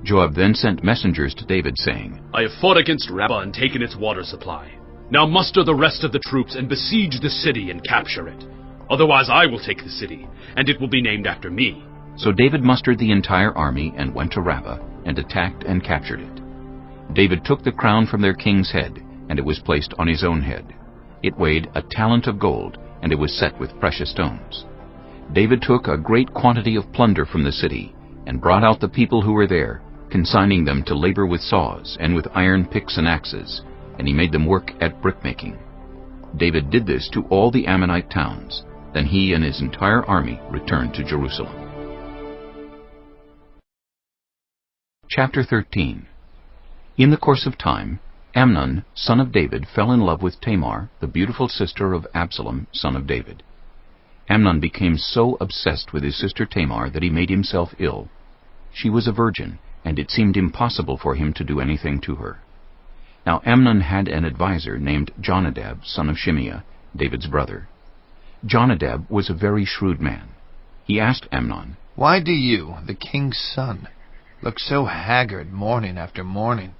Joab then sent messengers to David, saying, I have fought against Rabbah and taken its water supply. Now muster the rest of the troops and besiege the city and capture it. Otherwise I will take the city, and it will be named after me. So David mustered the entire army and went to Rabbah, and attacked and captured it. David took the crown from their king's head, and it was placed on his own head. It weighed a talent of gold, and it was set with precious stones. David took a great quantity of plunder from the city, and brought out the people who were there, consigning them to labor with saws and with iron picks and axes, and he made them work at brickmaking. David did this to all the Ammonite towns. Then he and his entire army returned to Jerusalem. Chapter 13. In the course of time, Amnon, son of David, fell in love with Tamar, the beautiful sister of Absalom, son of David. Amnon became so obsessed with his sister Tamar that he made himself ill. She was a virgin, and it seemed impossible for him to do anything to her. Now Amnon had an adviser named Jonadab, son of Shimeah, David's brother. Jonadab was a very shrewd man. He asked Amnon, "Why do you, the king's son, look so haggard morning after morning?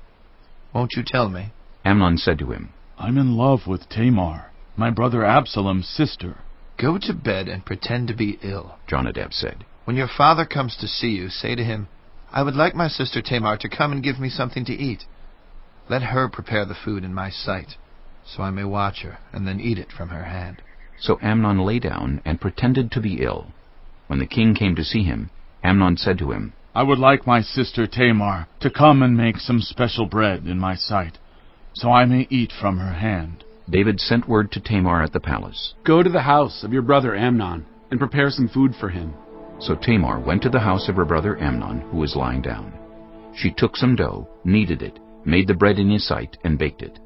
Won't you tell me?" Amnon said to him, "I'm in love with Tamar, my brother Absalom's sister." "Go to bed and pretend to be ill," Jonadab said. "When your father comes to see you, say to him, 'I would like my sister Tamar to come and give me something to eat. Let her prepare the food in my sight, so I may watch her and then eat it from her hand.'" So Amnon lay down and pretended to be ill. When the king came to see him, Amnon said to him, "I would like my sister Tamar to come and make some special bread in my sight, so I may eat from her hand." David sent word to Tamar at the palace. "Go to the house of your brother Amnon and prepare some food for him." So Tamar went to the house of her brother Amnon, who was lying down. She took some dough, kneaded it, made the bread in his sight, and baked it.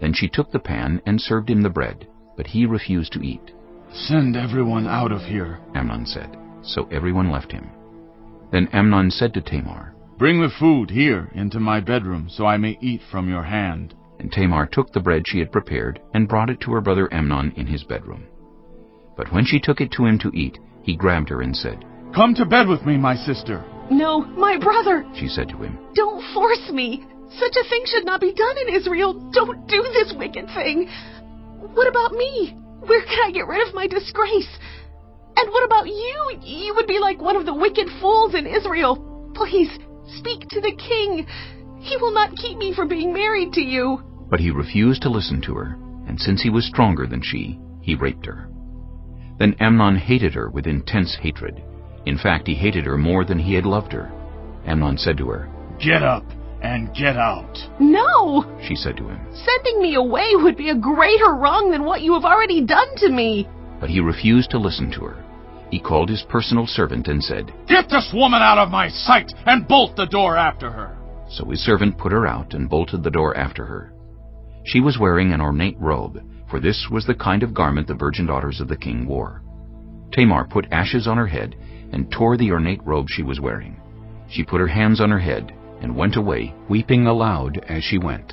Then she took the pan and served him the bread, but he refused to eat. "Send everyone out of here," Amnon said. So everyone left him. Then Amnon said to Tamar, "Bring the food here into my bedroom, so I may eat from your hand." And Tamar took the bread she had prepared and brought it to her brother Amnon in his bedroom. But when she took it to him to eat, he grabbed her and said, "Come to bed with me, my sister." "No, my brother," she said to him. "Don't force me. Such a thing should not be done in Israel. Don't do this wicked thing. What about me? Where can I get rid of my disgrace? And what about you? You would be like one of the wicked fools in Israel. Please, speak to the king. He will not keep me from being married to you." But he refused to listen to her, and since he was stronger than she, he raped her. Then Amnon hated her with intense hatred. In fact, he hated her more than he had loved her. Amnon said to her, "Get up and get out." "No," she said to him. "Sending me away would be a greater wrong than what you have already done to me." But he refused to listen to her. He called his personal servant and said, "Get this woman out of my sight and bolt the door after her." So his servant put her out and bolted the door after her. She was wearing an ornate robe, for this was the kind of garment the virgin daughters of the king wore. Tamar put ashes on her head and tore the ornate robe she was wearing. She put her hands on her head and went away, weeping aloud as she went.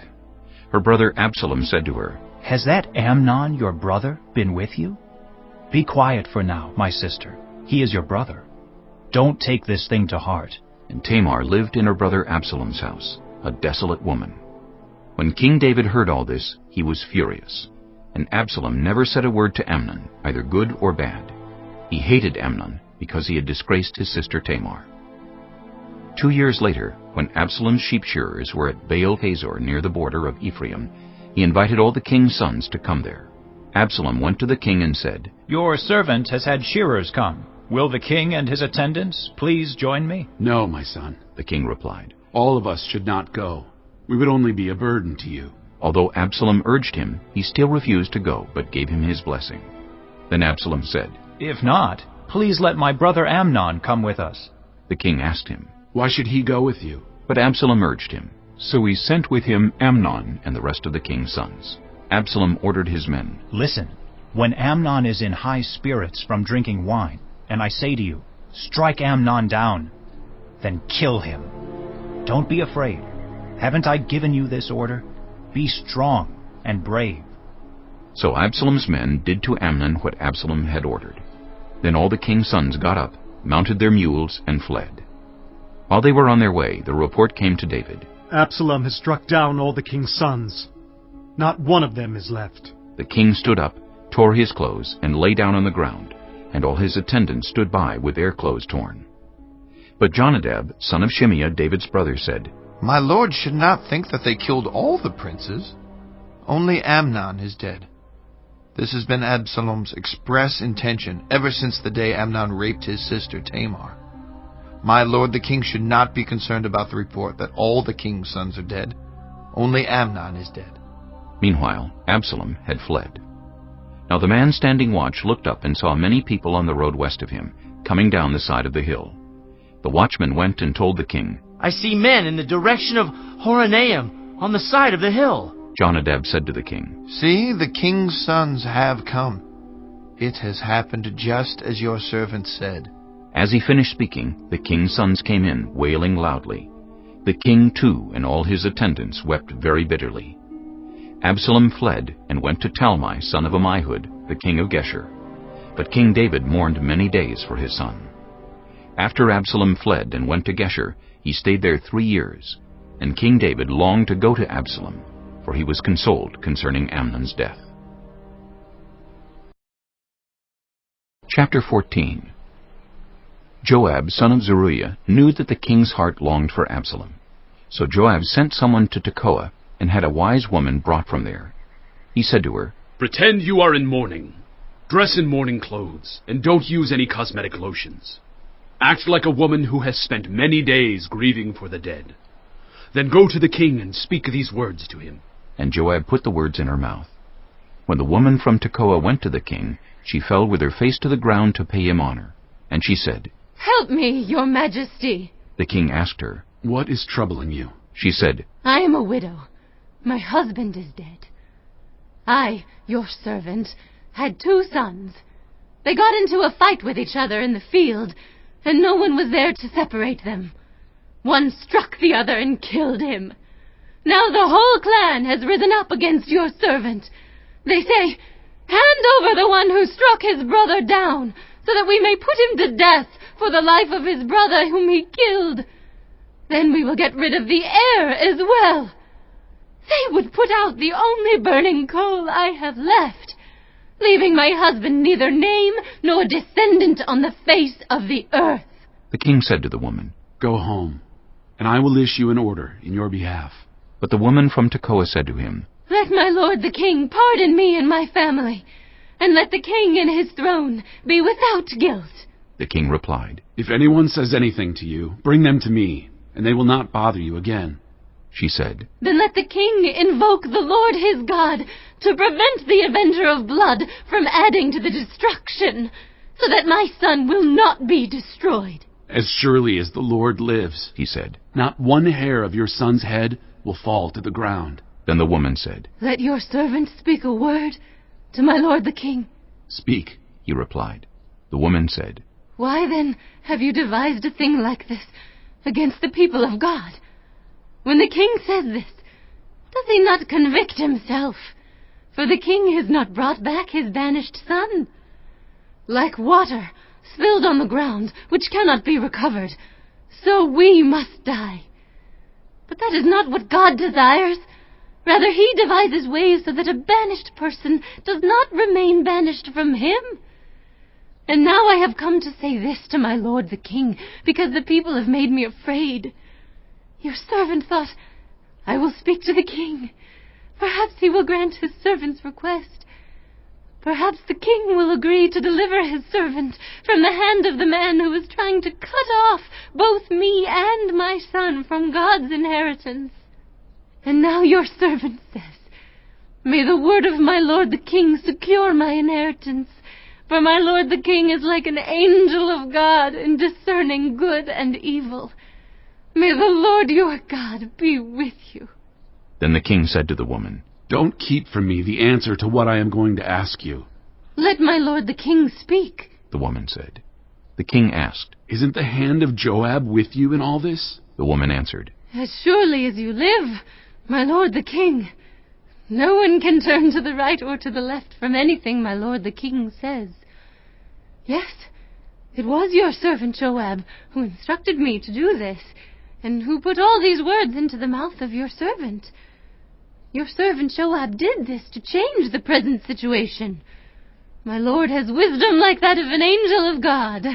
Her brother Absalom said to her, "Has that Amnon, your brother, been with you? Be quiet for now, my sister. He is your brother. Don't take this thing to heart." And Tamar lived in her brother Absalom's house, a desolate woman. When King David heard all this, he was furious. And Absalom never said a word to Amnon, either good or bad. He hated Amnon because he had disgraced his sister Tamar. 2 years later, when Absalom's sheep shearers were at Baal-Hazor near the border of Ephraim, he invited all the king's sons to come there. Absalom went to the king and said, "Your servant has had shearers come. Will the king and his attendants please join me?" "No, my son," the king replied. "All of us should not go. We would only be a burden to you." Although Absalom urged him, he still refused to go, but gave him his blessing. Then Absalom said, "If not, please let my brother Amnon come with us." The king asked him, "Why should he go with you?" But Absalom urged him. So he sent with him Amnon and the rest of the king's sons. Absalom ordered his men, "Listen, when Amnon is in high spirits from drinking wine, and I say to you, 'Strike Amnon down,' then kill him. Don't be afraid. Haven't I given you this order? Be strong and brave." So Absalom's men did to Amnon what Absalom had ordered. Then all the king's sons got up, mounted their mules, and fled. While they were on their way, the report came to David, "Absalom has struck down all the king's sons. Not one of them is left." The king stood up, tore his clothes, and lay down on the ground, and all his attendants stood by with their clothes torn. But Jonadab, son of Shimeah, David's brother, said, "My lord should not think that they killed all the princes. Only Amnon is dead. This has been Absalom's express intention ever since the day Amnon raped his sister Tamar. My lord the king should not be concerned about the report that all the king's sons are dead. Only Amnon is dead." Meanwhile, Absalom had fled. Now the man standing watch looked up and saw many people on the road west of him, coming down the side of the hill. The watchman went and told the king, "I see men in the direction of Horonaim, on the side of the hill." Jonadab said to the king, "See, the king's sons have come." It has happened just as your servant said." As he finished speaking, the king's sons came in, wailing loudly. The king, too, and all his attendants wept very bitterly. Absalom fled and went to Talmai, son of Ammihud, the king of Geshur. But King David mourned many days for his son. After Absalom fled and went to Geshur, he stayed there 3 years, and King David longed to go to Absalom, for he was consoled concerning Amnon's death. Chapter 14. Joab, son of Zeruiah, knew that the king's heart longed for Absalom. So Joab sent someone to Tekoa, and had a wise woman brought from there. He said to her, "Pretend you are in mourning. Dress in mourning clothes, and don't use any cosmetic lotions. Act like a woman who has spent many days grieving for the dead. Then go to the king and speak these words to him." And Joab put the words in her mouth. When the woman from Tekoa went to the king, she fell with her face to the ground to pay him honor. And she said, "Help me, your majesty." The king asked her, "What is troubling you?" She said, "I am a widow. My husband is dead. I, your servant, had 2 sons. They got into a fight with each other in the field, and no one was there to separate them. One struck the other and killed him. Now the whole clan has risen up against your servant. They say, 'Hand over the one who struck his brother down, so that we may put him to death for the life of his brother whom he killed. Then we will get rid of the heir as well.' They would put out the only burning coal I have left, leaving my husband neither name nor descendant on the face of the earth." The king said to the woman, "Go home, and I will issue an order in your behalf." But the woman from Tekoa said to him, "Let my lord the king pardon me and my family, and let the king and his throne be without guilt." The king replied, "If anyone says anything to you, bring them to me, and they will not bother you again." She said, "Then let the king invoke the Lord his God to prevent the avenger of blood from adding to the destruction, so that my son will not be destroyed." "As surely as the Lord lives," he said, "not one hair of your son's head will fall to the ground." Then the woman said, "Let your servant speak a word to my lord the king." "Speak," he replied. The woman said, "Why then have you devised a thing like this against the people of God? When the king says this, does he not convict himself? For the king has not brought back his banished son. Like water spilled on the ground, which cannot be recovered, so we must die. But that is not what God desires. Rather, he devises ways so that a banished person does not remain banished from him. And now I have come to say this to my lord the king, because the people have made me afraid. Your servant thought, 'I will speak to the king. Perhaps he will grant his servant's request. Perhaps the king will agree to deliver his servant from the hand of the man who is trying to cut off both me and my son from God's inheritance.' And now your servant says, 'May the word of my lord the king secure my inheritance, for my lord the king is like an angel of God in discerning good and evil. May the Lord your God be with you.'" Then the king said to the woman, "Don't keep from me the answer to what I am going to ask you." "Let my lord the king speak," the woman said. The king asked, "Isn't the hand of Joab with you in all this?" The woman answered, "As surely as you live, my lord the king. No one can turn to the right or to the left from anything my lord the king says. Yes, it was your servant Joab who instructed me to do this, and who put all these words into the mouth of your servant. Your servant Joab did this to change the present situation. My lord has wisdom like that of an angel of God.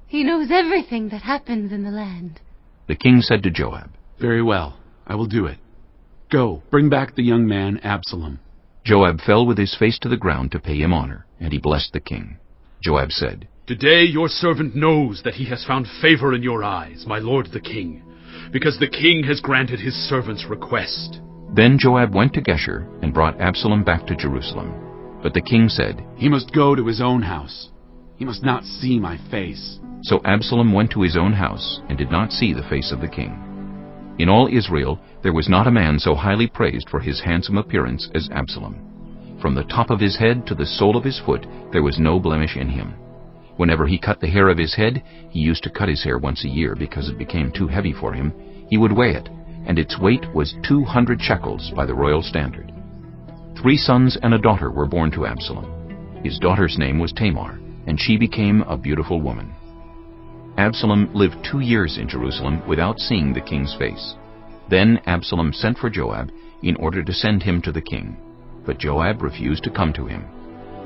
He knows everything that happens in the land." The king said to Joab, "Very well, I will do it. Go, bring back the young man Absalom." Joab fell with his face to the ground to pay him honor, and he blessed the king. Joab said, "Today your servant knows that he has found favor in your eyes, my lord the king, because the king has granted his servant's request." Then Joab went to Geshur and brought Absalom back to Jerusalem. But the king said, "He must go to his own house. He must not see my face." So Absalom went to his own house and did not see the face of the king. In all Israel there was not a man so highly praised for his handsome appearance as Absalom. From the top of his head to the sole of his foot there was no blemish in him. Whenever he cut the hair of his head, he used to cut his hair once a year because it became too heavy for him, he would weigh it, and its weight was 200 shekels by the royal standard. 3 sons and a daughter were born to Absalom. His daughter's name was Tamar, and she became a beautiful woman. Absalom lived 2 years in Jerusalem without seeing the king's face. Then Absalom sent for Joab in order to send him to the king. But Joab refused to come to him.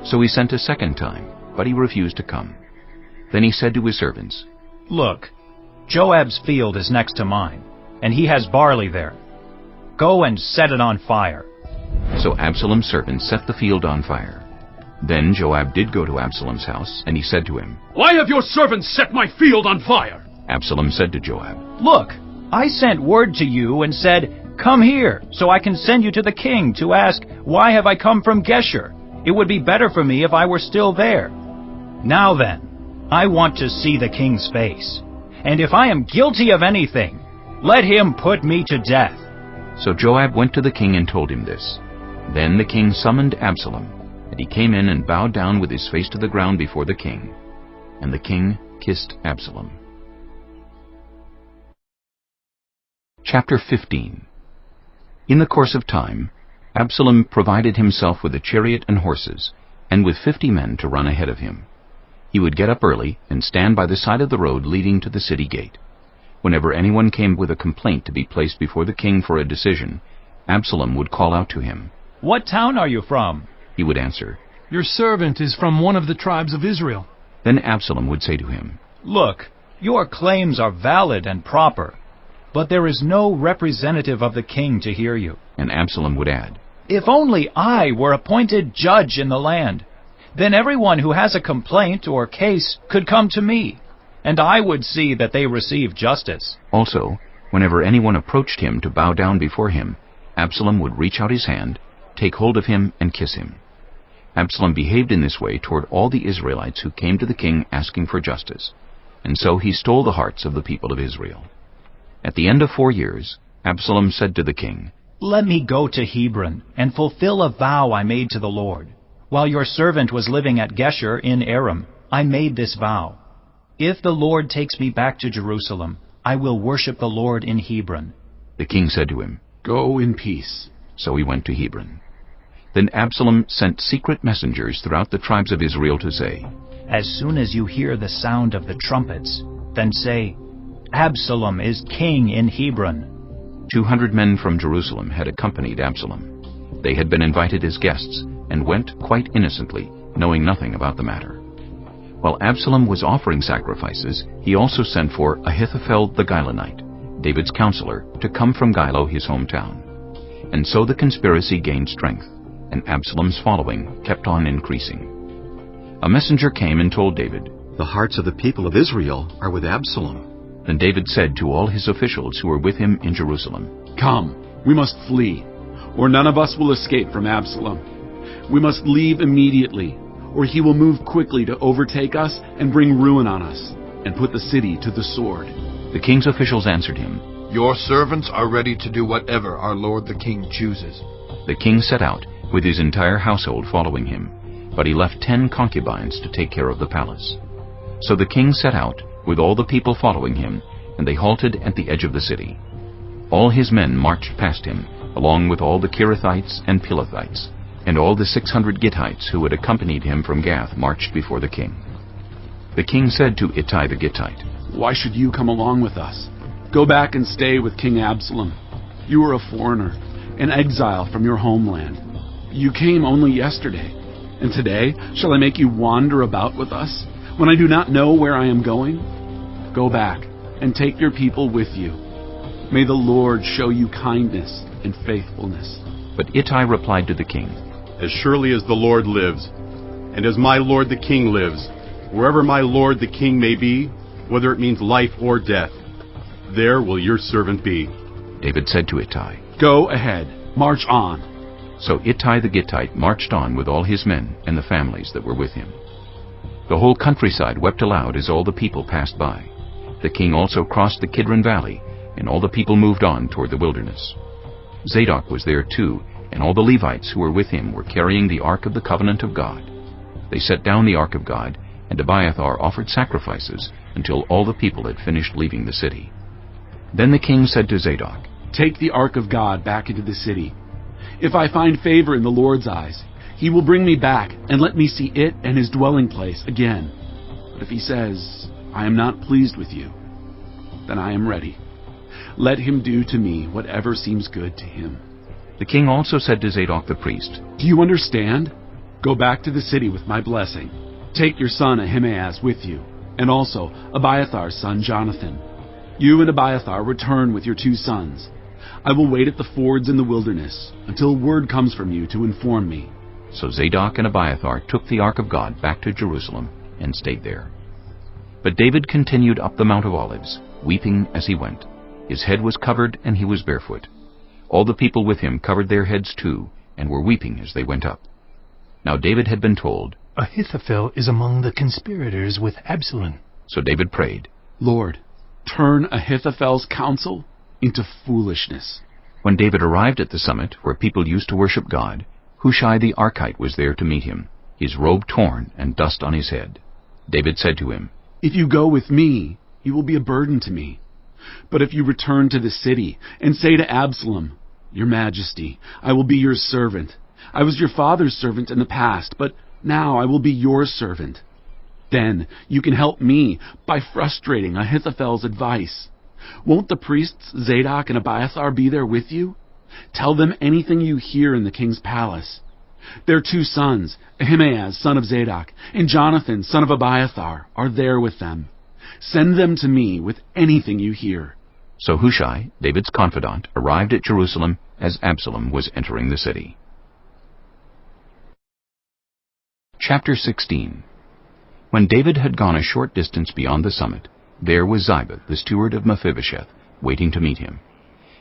So he sent a second time, but he refused to come. Then he said to his servants, "Look, Joab's field is next to mine, and he has barley there. Go and set it on fire." So Absalom's servants set the field on fire. Then Joab did go to Absalom's house, and he said to him, "Why have your servants set my field on fire?" Absalom said to Joab, "Look, I sent word to you and said, 'Come here, so I can send you to the king to ask, why have I come from Geshur? It would be better for me if I were still there. Now then, I want to see the king's face. And if I am guilty of anything, let him put me to death.'" So Joab went to the king and told him this. Then the king summoned Absalom, and he came in and bowed down with his face to the ground before the king. And the king kissed Absalom. Chapter 15. In the course of time, Absalom provided himself with a chariot and horses, and with 50 men to run ahead of him. He would get up early and stand by the side of the road leading to the city gate. Whenever anyone came with a complaint to be placed before the king for a decision, Absalom would call out to him. "What town are you from?" He would answer, "Your servant is from one of the tribes of Israel." Then Absalom would say to him, "Look, your claims are valid and proper, but there is no representative of the king to hear you." And Absalom would add, "If only I were appointed judge in the land, then everyone who has a complaint or case could come to me, and I would see that they receive justice." Also, whenever anyone approached him to bow down before him, Absalom would reach out his hand, take hold of him, and kiss him. Absalom behaved in this way toward all the Israelites who came to the king asking for justice, and so he stole the hearts of the people of Israel. At the end of 4 years, Absalom said to the king, "Let me go to Hebron and fulfill a vow I made to the Lord. While your servant was living at Geshur in Aram, I made this vow. If the Lord takes me back to Jerusalem, I will worship the Lord in Hebron." The king said to him, "Go in peace." So he went to Hebron. Then Absalom sent secret messengers throughout the tribes of Israel to say, "As soon as you hear the sound of the trumpets, then say, 'Absalom is king in Hebron.'" 200 men from Jerusalem had accompanied Absalom. They had been invited as guests and went quite innocently, knowing nothing about the matter. While Absalom was offering sacrifices, he also sent for Ahithophel the Gilonite, David's counselor, to come from Gilo, his hometown. And so the conspiracy gained strength, and Absalom's following kept on increasing. A messenger came and told David, "The hearts of the people of Israel are with Absalom." Then David said to all his officials who were with him in Jerusalem, "Come, we must flee, or none of us will escape from Absalom. We must leave immediately, or he will move quickly to overtake us and bring ruin on us, and put the city to the sword." The king's officials answered him, "Your servants are ready to do whatever our lord the king chooses." The king set out, with his entire household following him, but he left 10 concubines to take care of the palace. So the king set out, with all the people following him, and they halted at the edge of the city. All his men marched past him, along with all the Kirithites and Pelethites, and all the 600 Gittites who had accompanied him from Gath marched before the king. The king said to Ittai the Gittite, "Why should you come along with us? Go back and stay with King Absalom. You are a foreigner, an exile from your homeland. You came only yesterday, and today shall I make you wander about with us, when I do not know where I am going? Go back and take your people with you. May the Lord show you kindness and faithfulness." But Ittai replied to the king, "As surely as the Lord lives, and as my lord the king lives, wherever my lord the king may be, whether it means life or death, there will your servant be." David said to Ittai, "Go ahead, march on." So Ittai the Gittite marched on with all his men and the families that were with him. The whole countryside wept aloud as all the people passed by. The king also crossed the Kidron Valley, and all the people moved on toward the wilderness. Zadok was there too, and all the Levites who were with him were carrying the ark of the covenant of God. They set down the ark of God, and Abiathar offered sacrifices until all the people had finished leaving the city. Then the king said to Zadok, "Take the ark of God back into the city. If I find favor in the Lord's eyes, he will bring me back and let me see it and his dwelling place again. But if he says, 'I am not pleased with you,' then I am ready. Let him do to me whatever seems good to him." The king also said to Zadok the priest, "Do you understand? Go back to the city with my blessing. Take your son Ahimaaz with you, and also Abiathar's son Jonathan. You and Abiathar return with your 2 sons. I will wait at the fords in the wilderness until word comes from you to inform me." So Zadok and Abiathar took the ark of God back to Jerusalem and stayed there. But David continued up the Mount of Olives, weeping as he went. His head was covered and he was barefoot. All the people with him covered their heads too, and were weeping as they went up. Now David had been told, "Ahithophel is among the conspirators with Absalom." So David prayed, "Lord, turn Ahithophel's counsel into foolishness." When David arrived at the summit where people used to worship God, Hushai the Archite was there to meet him, his robe torn and dust on his head. David said to him, "If you go with me, you will be a burden to me. But if you return to the city and say to Absalom, 'Your Majesty, I will be your servant. I was your father's servant in the past, but now I will be your servant,' then you can help me by frustrating Ahithophel's advice. Won't the priests Zadok and Abiathar be there with you? Tell them anything you hear in the king's palace. Their 2 sons, Ahimaaz, son of Zadok, and Jonathan, son of Abiathar, are there with them. Send them to me with anything you hear." So Hushai, David's confidant, arrived at Jerusalem as Absalom was entering the city. Chapter 16. When David had gone a short distance beyond the summit, there was Ziba, the steward of Mephibosheth, waiting to meet him.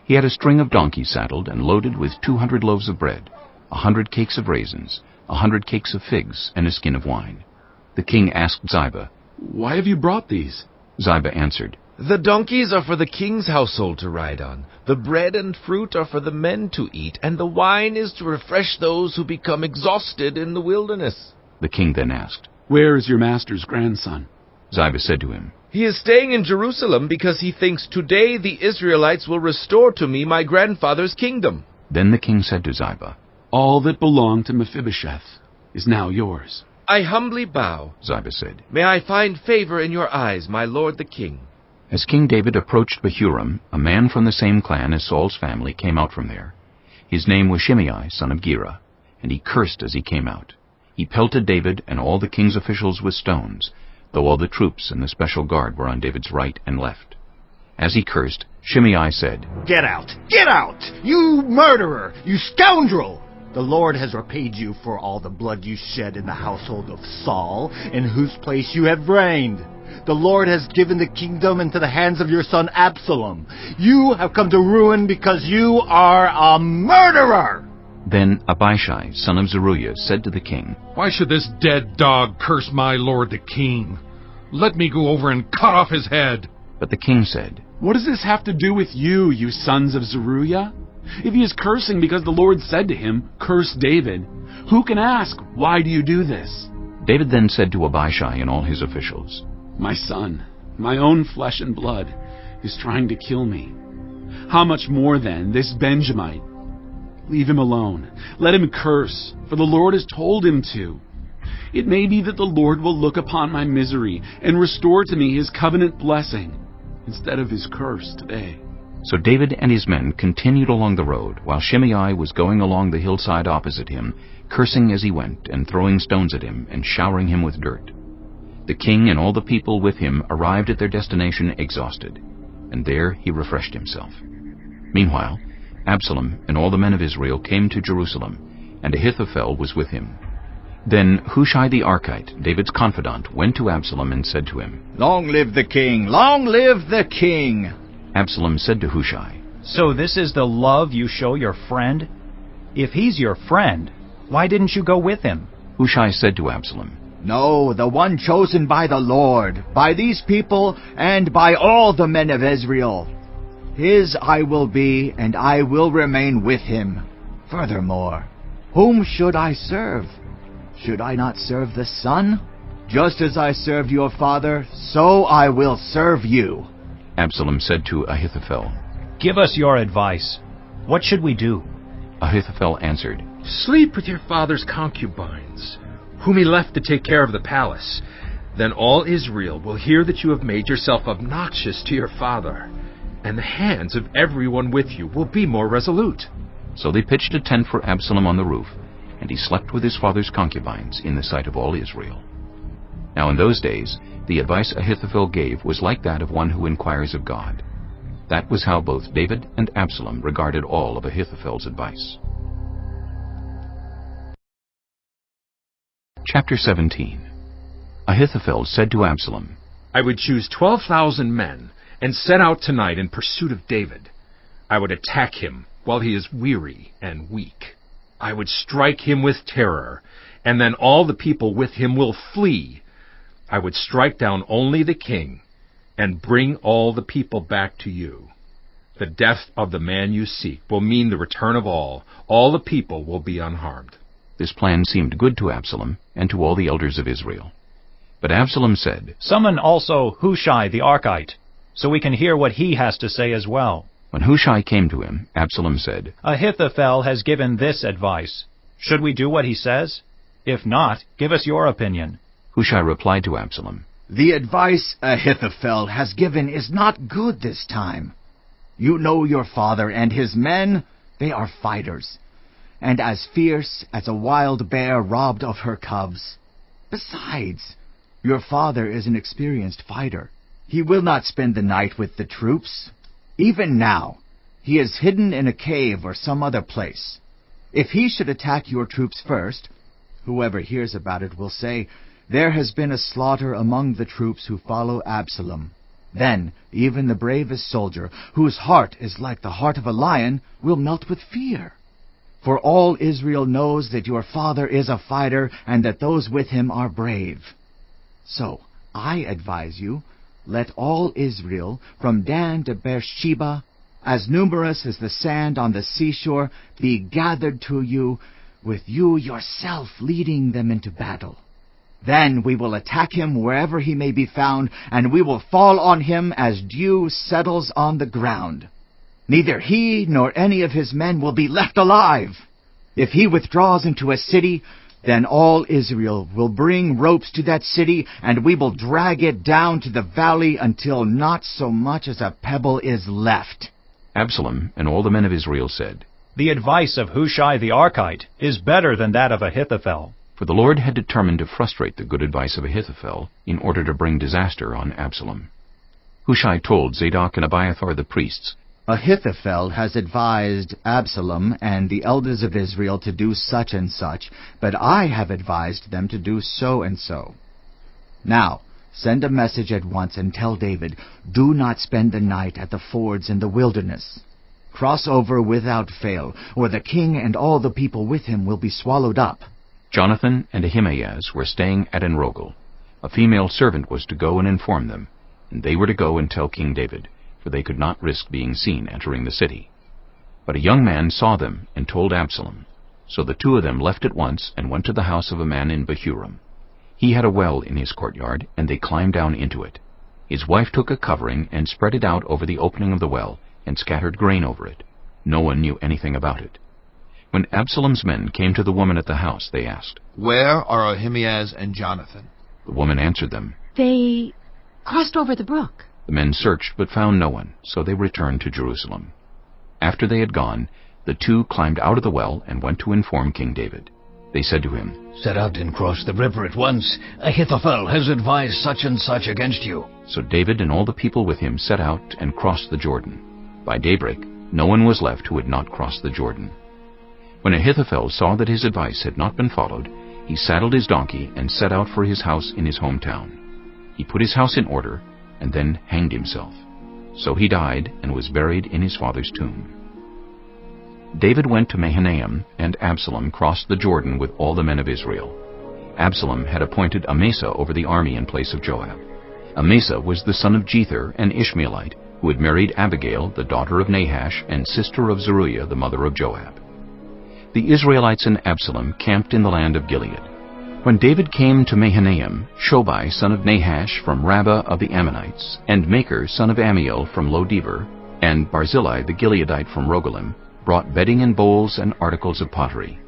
He had a string of donkeys saddled and loaded with 200 loaves of bread, 100 cakes of raisins, 100 cakes of figs, and a skin of wine. The king asked Ziba, "Why have you brought these?" Ziba answered, "The donkeys are for the king's household to ride on. The bread and fruit are for the men to eat, and the wine is to refresh those who become exhausted in the wilderness." The king then asked, "Where is your master's grandson?" Ziba said to him, "He is staying in Jerusalem because he thinks today the Israelites will restore to me my grandfather's kingdom." Then the king said to Ziba, "All that belonged to Mephibosheth is now yours." "I humbly bow," Ziba said. "May I find favor in your eyes, my lord the king." As King David approached Bahurim, a man from the same clan as Saul's family came out from there. His name was Shimei, son of Gera, and he cursed as he came out. He pelted David and all the king's officials with stones, though all the troops and the special guard were on David's right and left. As he cursed, Shimei said, "Get out! Get out! You murderer! You scoundrel! The Lord has repaid you for all the blood you shed in the household of Saul, in whose place you have reigned. The Lord has given the kingdom into the hands of your son Absalom. You have come to ruin because you are a murderer!" Then Abishai, son of Zeruiah, said to the king, "Why should this dead dog curse my lord the king? Let me go over and cut off his head." But the king said, "What does this have to do with you, you sons of Zeruiah? If he is cursing because the Lord said to him, 'Curse David,' who can ask, 'Why do you do this?'" David then said to Abishai and all his officials, "My son, my own flesh and blood, is trying to kill me. How much more then this Benjamite? Leave him alone. Let him curse, for the Lord has told him to. It may be that the Lord will look upon my misery and restore to me his covenant blessing instead of his curse today." So David and his men continued along the road, while Shimei was going along the hillside opposite him, cursing as he went, and throwing stones at him, and showering him with dirt. The king and all the people with him arrived at their destination exhausted, and there he refreshed himself. Meanwhile, Absalom and all the men of Israel came to Jerusalem, and Ahithophel was with him. Then Hushai the Archite, David's confidant, went to Absalom and said to him, "Long live the king! Long live the king!" Absalom said to Hushai, "So this is the love you show your friend? If he's your friend, why didn't you go with him?" Hushai said to Absalom, "No, the one chosen by the Lord, by these people, and by all the men of Israel. His I will be, and I will remain with him. Furthermore, whom should I serve? Should I not serve the son? Just as I served your father, so I will serve you. Absalom said to Ahithophel, Give us your advice. What should we do? Ahithophel answered, Sleep with your father's concubines, whom he left to take care of the palace. Then all Israel will hear that you have made yourself obnoxious to your father, and the hands of everyone with you will be more resolute. So they pitched a tent for Absalom on the roof, and he slept with his father's concubines in the sight of all Israel. Now in those days, the advice Ahithophel gave was like that of one who inquires of God. That was how both David and Absalom regarded all of Ahithophel's advice. Chapter 17. Ahithophel said to Absalom, I would choose 12,000 men and set out tonight in pursuit of David. I would attack him while he is weary and weak. I would strike him with terror, and then all the people with him will flee. I would strike down only the king, and bring all the people back to you. The death of the man you seek will mean the return of all. All the people will be unharmed. This plan seemed good to Absalom and to all the elders of Israel. But Absalom said, Summon also Hushai the Archite, so we can hear what he has to say as well. When Hushai came to him, Absalom said, Ahithophel has given this advice. Should we do what he says? If not, give us your opinion. Hushai replied to Absalom, The advice Ahithophel has given is not good this time. You know your father and his men, they are fighters, and as fierce as a wild bear robbed of her cubs. Besides, your father is an experienced fighter. He will not spend the night with the troops. Even now, he is hidden in a cave or some other place. If he should attack your troops first, whoever hears about it will say, There has been a slaughter among the troops who follow Absalom. Then even the bravest soldier, whose heart is like the heart of a lion, will melt with fear. For all Israel knows that your father is a fighter, and that those with him are brave. So I advise you, let all Israel, from Dan to Beersheba, as numerous as the sand on the seashore, be gathered to you, with you yourself leading them into battle. Then we will attack him wherever he may be found, and we will fall on him as dew settles on the ground. Neither he nor any of his men will be left alive. If he withdraws into a city, then all Israel will bring ropes to that city, and we will drag it down to the valley until not so much as a pebble is left. Absalom and all the men of Israel said, The advice of Hushai the Archite is better than that of Ahithophel. For the Lord had determined to frustrate the good advice of Ahithophel in order to bring disaster on Absalom. Hushai told Zadok and Abiathar the priests, Ahithophel has advised Absalom and the elders of Israel to do such and such, but I have advised them to do so and so. Now, send a message at once and tell David, Do not spend the night at the fords in the wilderness. Cross over without fail, or the king and all the people with him will be swallowed up. Jonathan and Ahimaaz were staying at Enrogel. A female servant was to go and inform them, and they were to go and tell King David, for they could not risk being seen entering the city. But a young man saw them and told Absalom. So the two of them left at once and went to the house of a man in Bahurim. He had a well in his courtyard, and they climbed down into it. His wife took a covering and spread it out over the opening of the well, and scattered grain over it. No one knew anything about it. When Absalom's men came to the woman at the house, they asked, Where are Ahimaaz and Jonathan? The woman answered them, They crossed over the brook. The men searched but found no one, so they returned to Jerusalem. After they had gone, the two climbed out of the well and went to inform King David. They said to him, Set out and cross the river at once. Ahithophel has advised such and such against you. So David and all the people with him set out and crossed the Jordan. By daybreak, no one was left who had not crossed the Jordan. When Ahithophel saw that his advice had not been followed, he saddled his donkey and set out for his house in his hometown. He put his house in order and then hanged himself. So he died and was buried in his father's tomb. David went to Mahanaim, and Absalom crossed the Jordan with all the men of Israel. Absalom had appointed Amasa over the army in place of Joab. Amasa was the son of Jether, an Ishmaelite, who had married Abigail, the daughter of Nahash, and sister of Zeruiah, the mother of Joab. The Israelites and Absalom camped in the land of Gilead. When David came to Mahanaim, Shobai son of Nahash from Rabbah of the Ammonites, and Maker son of Amiel from Lo-debar, and Barzillai the Gileadite from Rogelim, brought bedding and bowls and articles of pottery.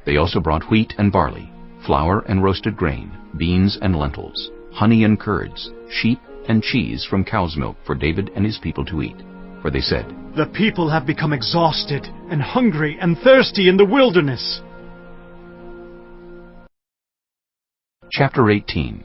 They also brought wheat and barley, flour and roasted grain, beans and lentils, honey and curds, sheep and cheese from cow's milk for David and his people to eat. For they said, "The people have become exhausted and hungry and thirsty in the wilderness." Chapter 18.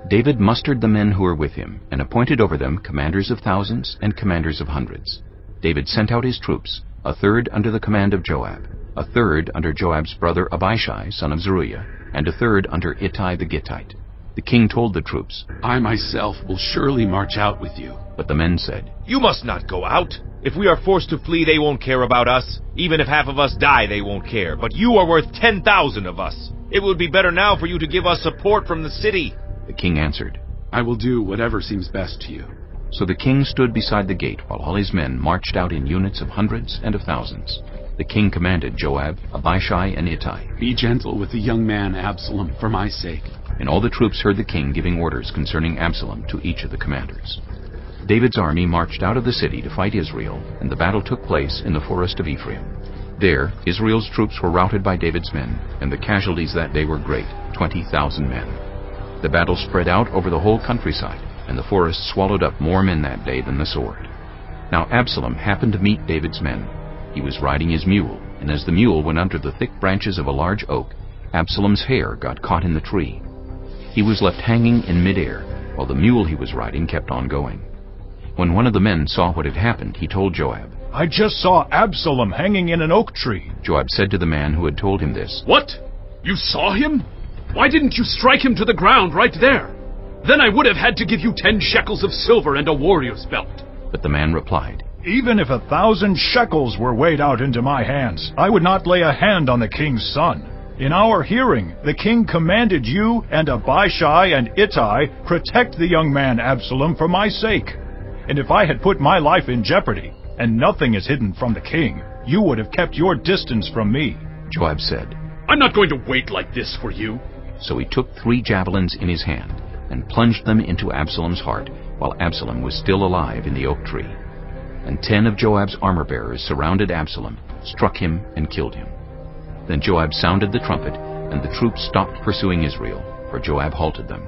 David mustered the men who were with him, and appointed over them commanders of thousands and commanders of hundreds. David sent out his troops, a third under the command of Joab, a third under Joab's brother Abishai son of Zeruiah, and a third under Ittai the Gittite. The king told the troops, "I myself will surely march out with you." But the men said, "You must not go out. If we are forced to flee, they won't care about us. Even if half of us die, they won't care. But you are worth 10,000 of us. It would be better now for you to give us support from the city." The king answered, "I will do whatever seems best to you." So the king stood beside the gate while all his men marched out in units of hundreds and of thousands. The king commanded Joab, Abishai, and Ittai, "Be gentle with the young man Absalom for my sake." And all the troops heard the king giving orders concerning Absalom to each of the commanders. David's army marched out of the city to fight Israel, and the battle took place in the forest of Ephraim. There, Israel's troops were routed by David's men, and the casualties that day were great, 20,000 men. The battle spread out over the whole countryside, and the forest swallowed up more men that day than the sword. Now Absalom happened to meet David's men. He was riding his mule, and as the mule went under the thick branches of a large oak, Absalom's hair got caught in the tree. He was left hanging in midair, while the mule he was riding kept on going. When one of the men saw what had happened, he told Joab. "I just saw Absalom hanging in an oak tree." Joab said to the man who had told him this, "What? You saw him? Why didn't you strike him to the ground right there? Then I would have had to give you 10 shekels of silver and a warrior's belt." But the man replied, "Even if 1,000 shekels were weighed out into my hands, I would not lay a hand on the king's son. In our hearing, the king commanded you and Abishai and Ittai protect the young man Absalom for my sake. And if I had put my life in jeopardy, and nothing is hidden from the king, you would have kept your distance from me." Joab said, "I'm not going to wait like this for you." So he took 3 javelins in his hand, and plunged them into Absalom's heart, while Absalom was still alive in the oak tree. And 10 of Joab's armor-bearers surrounded Absalom, struck him, and killed him. Then Joab sounded the trumpet, and the troops stopped pursuing Israel, for Joab halted them.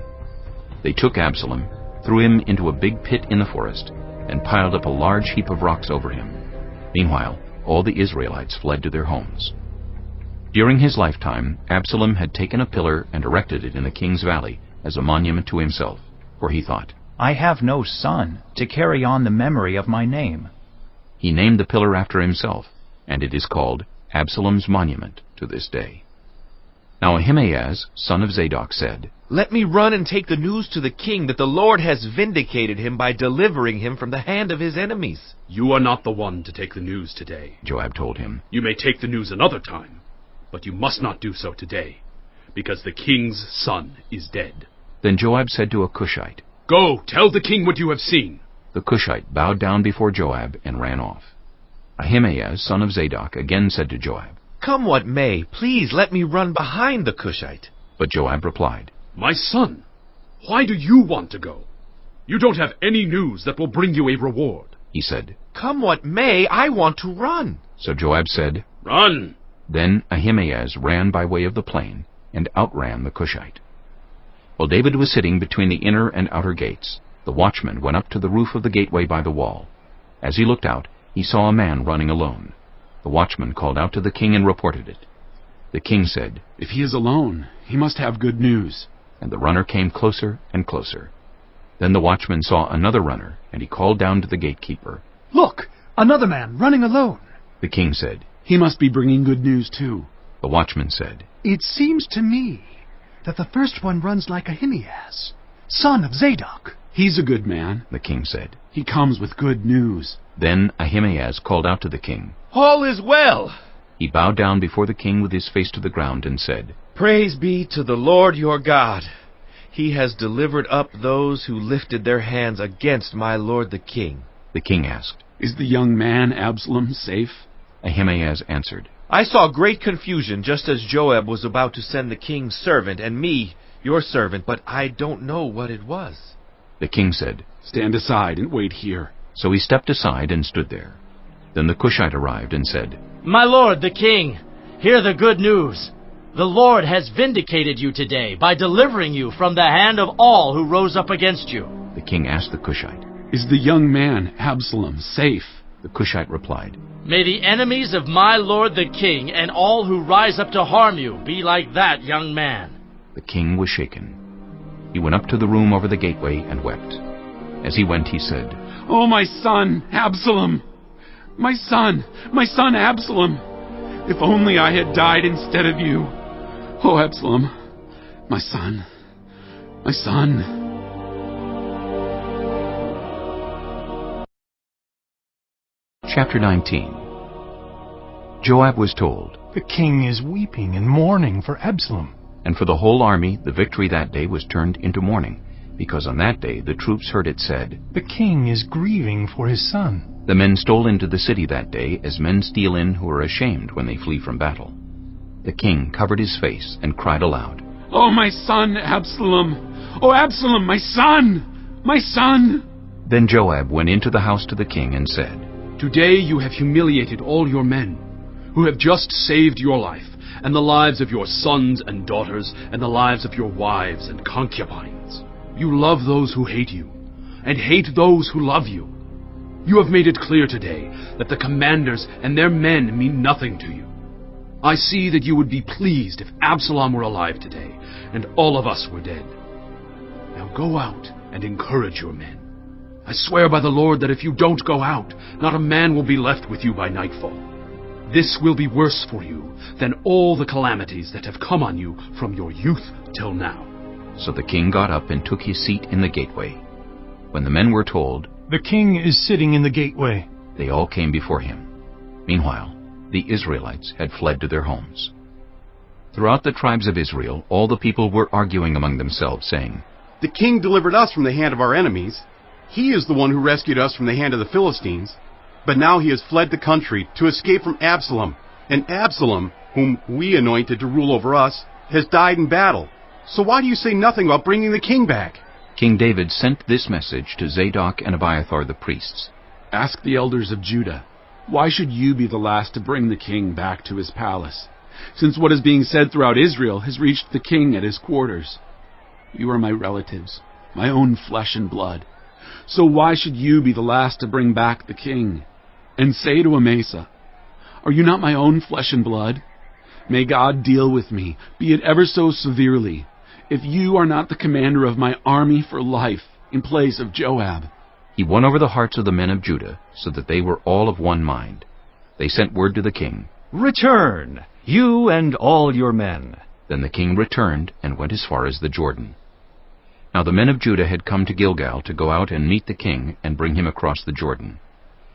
They took Absalom, threw him into a big pit in the forest, and piled up a large heap of rocks over him. Meanwhile, all the Israelites fled to their homes. During his lifetime, Absalom had taken a pillar and erected it in the king's valley as a monument to himself, for he thought, "I have no son to carry on the memory of my name." He named the pillar after himself, and it is called Absalom's monument to this day. Now Ahimaaz, son of Zadok, said, "Let me run and take the news to the king that the Lord has vindicated him by delivering him from the hand of his enemies." "You are not the one to take the news today," Joab told him. "You may take the news another time, but you must not do so today, because the king's son is dead." Then Joab said to a Cushite, "Go, tell the king what you have seen." The Cushite bowed down before Joab and ran off. Ahimaaz, son of Zadok, again said to Joab, "Come what may, please let me run behind the Cushite." But Joab replied, "My son, why do you want to go? You don't have any news that will bring you a reward." He said, "Come what may, I want to run." So Joab said, "Run." Then Ahimaaz ran by way of the plain, and outran the Cushite. While David was sitting between the inner and outer gates, the watchman went up to the roof of the gateway by the wall. As he looked out, he saw a man running alone. The watchman called out to the king and reported it. The king said, "If he is alone, he must have good news." And the runner came closer and closer. Then the watchman saw another runner, and he called down to the gatekeeper, "Look, another man running alone." The king said, "He must be bringing good news too." The watchman said, "It seems to me that the first one runs like Ahimaaz, son of Zadok." "He's a good man," the king said. "He comes with good news." Then Ahimaaz called out to the king, "All is well." He bowed down before the king with his face to the ground and said, "Praise be to the Lord your God. He has delivered up those who lifted their hands against my lord the king." The king asked, "Is the young man Absalom safe?" Ahimaaz answered, I saw great confusion just as Joab was about to send the king's servant and me, your servant, but I don't know what it was." The king said, "Stand aside and wait here." So he stepped aside and stood there. Then the Cushite arrived and said, "My lord, the king, hear the good news. The Lord has vindicated you today by delivering you from the hand of all who rose up against you." The king asked the Cushite, "Is the young man, Absalom, safe?" The Cushite replied, "May the enemies of my lord the king and all who rise up to harm you be like that young man." The king was shaken. He went up to the room over the gateway and wept. As he went, he said, "Oh, my son, Absalom! My son Absalom! If only I had died instead of you! Oh, Absalom, my son, my son!" Chapter 19. Joab was told, "The king is weeping and mourning for Absalom." And for the whole army the victory that day was turned into mourning, because on that day the troops heard it said, "The king is grieving for his son." The men stole into the city that day as men steal in who are ashamed when they flee from battle. The king covered his face and cried aloud, "Oh, my son Absalom! Oh, Absalom, my son! My son!" Then Joab went into the house to the king and said, "Today you have humiliated all your men, who have just saved your life, and the lives of your sons and daughters, and the lives of your wives and concubines. You love those who hate you, and hate those who love you. You have made it clear today that the commanders and their men mean nothing to you. I see that you would be pleased if Absalom were alive today, and all of us were dead. Now go out and encourage your men. I swear by the Lord that if you don't go out, not a man will be left with you by nightfall. This will be worse for you than all the calamities that have come on you from your youth till now." So the king got up and took his seat in the gateway. When the men were told, "The king is sitting in the gateway," they all came before him. Meanwhile, the Israelites had fled to their homes. Throughout the tribes of Israel, all the people were arguing among themselves, saying, "The king delivered us from the hand of our enemies. He is the one who rescued us from the hand of the Philistines. But now he has fled the country to escape from Absalom. And Absalom, whom we anointed to rule over us, has died in battle. So why do you say nothing about bringing the king back?" King David sent this message to Zadok and Abiathar the priests. "Ask the elders of Judah, why should you be the last to bring the king back to his palace, since what is being said throughout Israel has reached the king at his quarters? You are my relatives, my own flesh and blood. So why should you be the last to bring back the king? And say to Amasa, are you not my own flesh and blood? May God deal with me, be it ever so severely, if you are not the commander of my army for life in place of Joab." He won over the hearts of the men of Judah, so that they were all of one mind. They sent word to the king, "Return, you and all your men." Then the king returned and went as far as the Jordan. Now the men of Judah had come to Gilgal to go out and meet the king and bring him across the Jordan.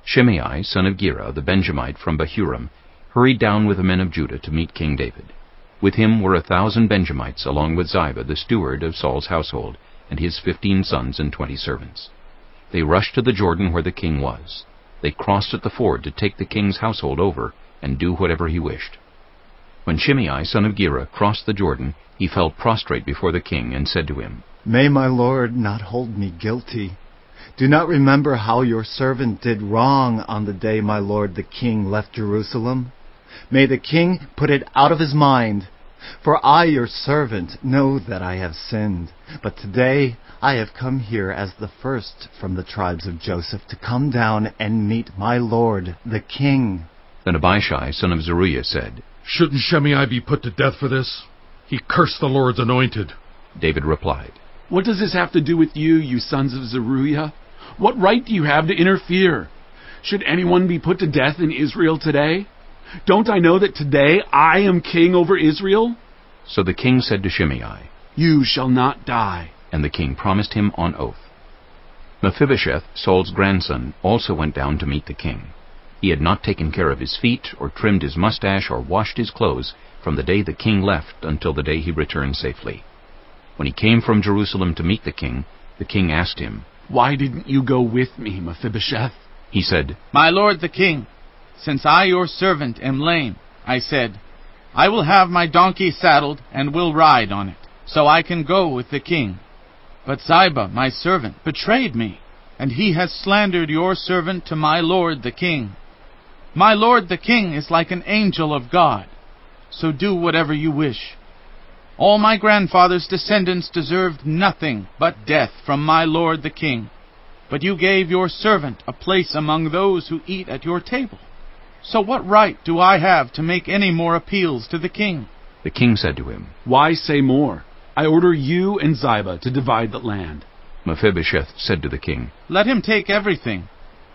Shimei, son of Gera, the Benjamite from Bahurim, hurried down with the men of Judah to meet King David. With him were 1,000 Benjamites, along with Ziba, the steward of Saul's household, and his 15 sons and 20 servants. They rushed to the Jordan where the king was. They crossed at the ford to take the king's household over and do whatever he wished. When Shimei, son of Gera, crossed the Jordan, he fell prostrate before the king and said to him, "May my lord not hold me guilty. Do not remember how your servant did wrong on the day my lord the king left Jerusalem. May the king put it out of his mind. For I, your servant, know that I have sinned. But today I have come here as the first from the tribes of Joseph to come down and meet my lord the king." Then Abishai, son of Zeruiah, said, "Shouldn't Shimei be put to death for this? He cursed the Lord's anointed." David replied, "What does this have to do with you, you sons of Zeruiah? What right do you have to interfere? Should anyone be put to death in Israel today? Don't I know that today I am king over Israel?" So the king said to Shimei, "You shall not die." And the king promised him on oath. Mephibosheth, Saul's grandson, also went down to meet the king. He had not taken care of his feet, or trimmed his mustache, or washed his clothes from the day the king left until the day he returned safely. When he came from Jerusalem to meet the king asked him, "Why didn't you go with me, Mephibosheth?" He said, "My lord the king, since I your servant am lame, I said, I will have my donkey saddled and will ride on it, so I can go with the king. But Ziba, my servant, betrayed me, and he has slandered your servant to my lord the king. My lord the king is like an angel of God, so do whatever you wish. All my grandfather's descendants deserved nothing but death from my lord the king, but you gave your servant a place among those who eat at your table. So what right do I have to make any more appeals to the king? The king said to him, Why say more? I order you and Ziba to divide the land. Mephibosheth said to the king, Let him take everything,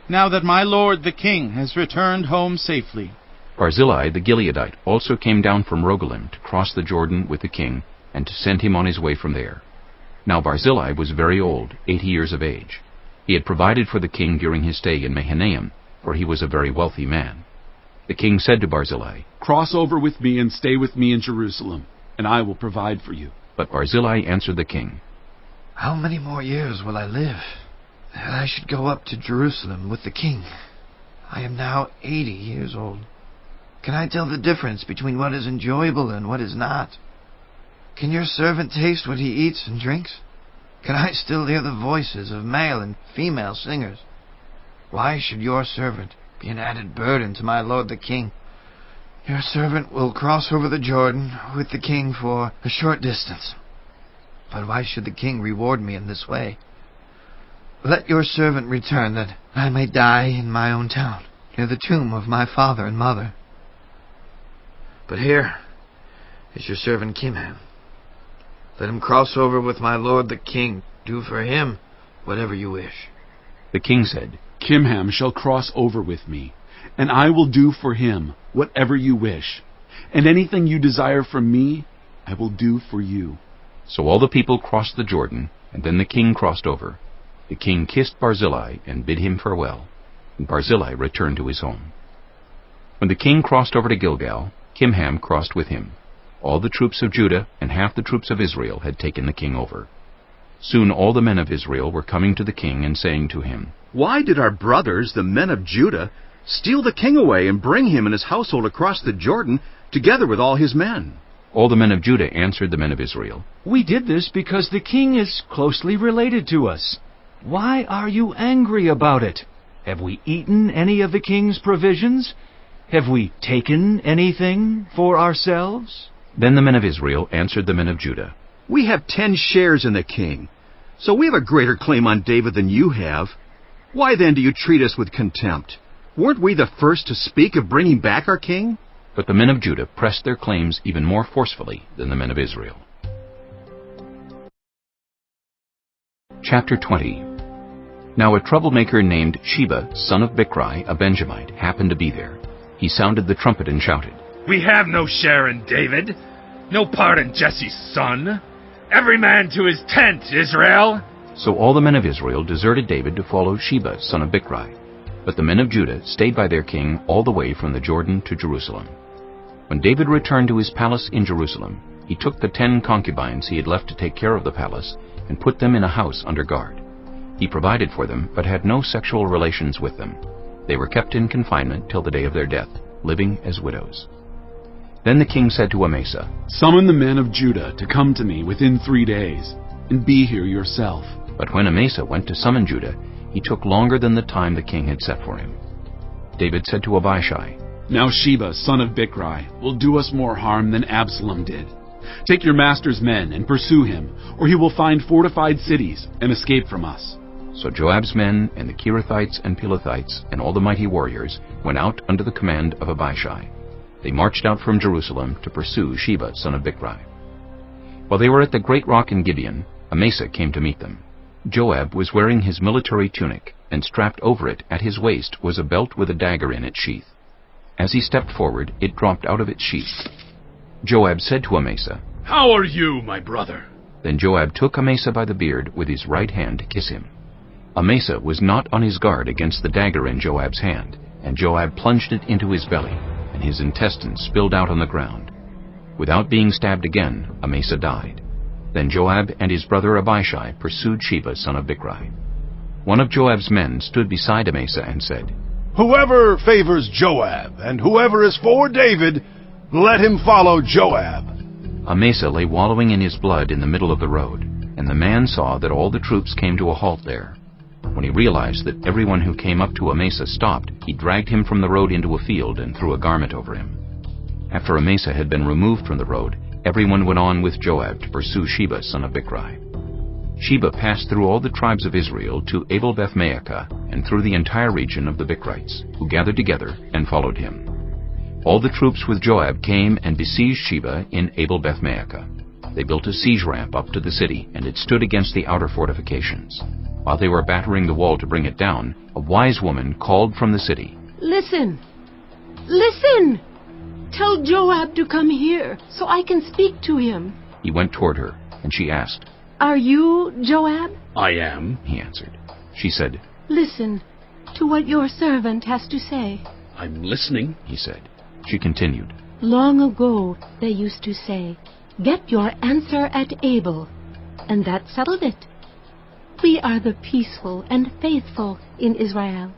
now that my lord the king has returned home safely. Barzillai the Gileadite also came down from Rogelim to cross the Jordan with the king, and to send him on his way from there. Now Barzillai was very old, 80 years of age. He had provided for the king during his stay in Mahanaim, for he was a very wealthy man. The king said to Barzillai, Cross over with me and stay with me in Jerusalem, and I will provide for you. But Barzillai answered the king, How many more years will I live, that I should go up to Jerusalem with the king? I am now 80 years old. Can I tell the difference between what is enjoyable and what is not? Can your servant taste what he eats and drinks? Can I still hear the voices of male and female singers? Why should your servant be an added burden to my lord the king? Your servant will cross over the Jordan with the king for a short distance. But why should the king reward me in this way? Let your servant return, that I may die in my own town, near the tomb of my father and mother. But here is your servant Kimham. Let him cross over with my lord the king. Do for him whatever you wish. The king said, Kimham shall cross over with me, and I will do for him whatever you wish, and anything you desire from me, I will do for you. So all the people crossed the Jordan, and then the king crossed over. The king kissed Barzillai and bid him farewell, and Barzillai returned to his home. When the king crossed over to Gilgal, Kimham crossed with him. All the troops of Judah and half the troops of Israel had taken the king over. Soon all the men of Israel were coming to the king and saying to him, Why did our brothers, the men of Judah, steal the king away and bring him and his household across the Jordan, together with all his men? All the men of Judah answered the men of Israel, We did this because the king is closely related to us. Why are you angry about it? Have we eaten any of the king's provisions? Have we taken anything for ourselves? Then the men of Israel answered the men of Judah, We have 10 shares in the king, so we have a greater claim on David than you have. Why then do you treat us with contempt? Weren't we the first to speak of bringing back our king? But the men of Judah pressed their claims even more forcefully than the men of Israel. Chapter 20. Now a troublemaker named Sheba, son of Bichri, a Benjamite, happened to be there. He sounded the trumpet and shouted, We have no share in David, no part in Jesse's son. Every man to his tent, Israel! So all the men of Israel deserted David to follow Sheba, son of Bichri. But the men of Judah stayed by their king all the way from the Jordan to Jerusalem. When David returned to his palace in Jerusalem, he took the 10 concubines he had left to take care of the palace and put them in a house under guard. He provided for them, but had no sexual relations with them. They were kept in confinement till the day of their death, living as widows. Then the king said to Amasa, Summon the men of Judah to come to me within 3 days, and be here yourself. But when Amasa went to summon Judah, he took longer than the time the king had set for him. David said to Abishai, Now Sheba, son of Bichri, will do us more harm than Absalom did. Take your master's men and pursue him, or he will find fortified cities and escape from us. So Joab's men and the Kerethites and Pelethites and all the mighty warriors went out under the command of Abishai. They marched out from Jerusalem to pursue Sheba, son of Bichri. While they were at the great rock in Gibeon, Amasa came to meet them. Joab was wearing his military tunic, and strapped over it at his waist was a belt with a dagger in its sheath. As he stepped forward, it dropped out of its sheath. Joab said to Amasa, How are you, my brother? Then Joab took Amasa by the beard with his right hand to kiss him. Amasa was not on his guard against the dagger in Joab's hand, and Joab plunged it into his belly, and his intestines spilled out on the ground. Without being stabbed again, Amasa died. Then Joab and his brother Abishai pursued Sheba, son of Bichri. One of Joab's men stood beside Amasa and said, Whoever favors Joab, and whoever is for David, Let him follow Joab. Amasa lay wallowing in his blood in the middle of the road, and the man saw that all the troops came to a halt there. When he realized that everyone who came up to Amasa stopped, he dragged him from the road into a field and threw a garment over him. After Amasa had been removed from the road, everyone went on with Joab to pursue Sheba son of Bichri. Sheba passed through all the tribes of Israel to Abel-Beth-Maachah and through the entire region of the Bichrites, who gathered together and followed him. All the troops with Joab came and besieged Sheba in Abel-Beth-Maachah. They built a siege ramp up to the city, and it stood against the outer fortifications. While they were battering the wall to bring it down, a wise woman called from the city. Listen! Listen! Tell Joab to come here, so I can speak to him. He went toward her, and she asked, Are you Joab? I am, he answered. She said, Listen to what your servant has to say. I'm listening, he said. She continued, Long ago they used to say, Get your answer at Abel, and that settled it. We are the peaceful and faithful in Israel.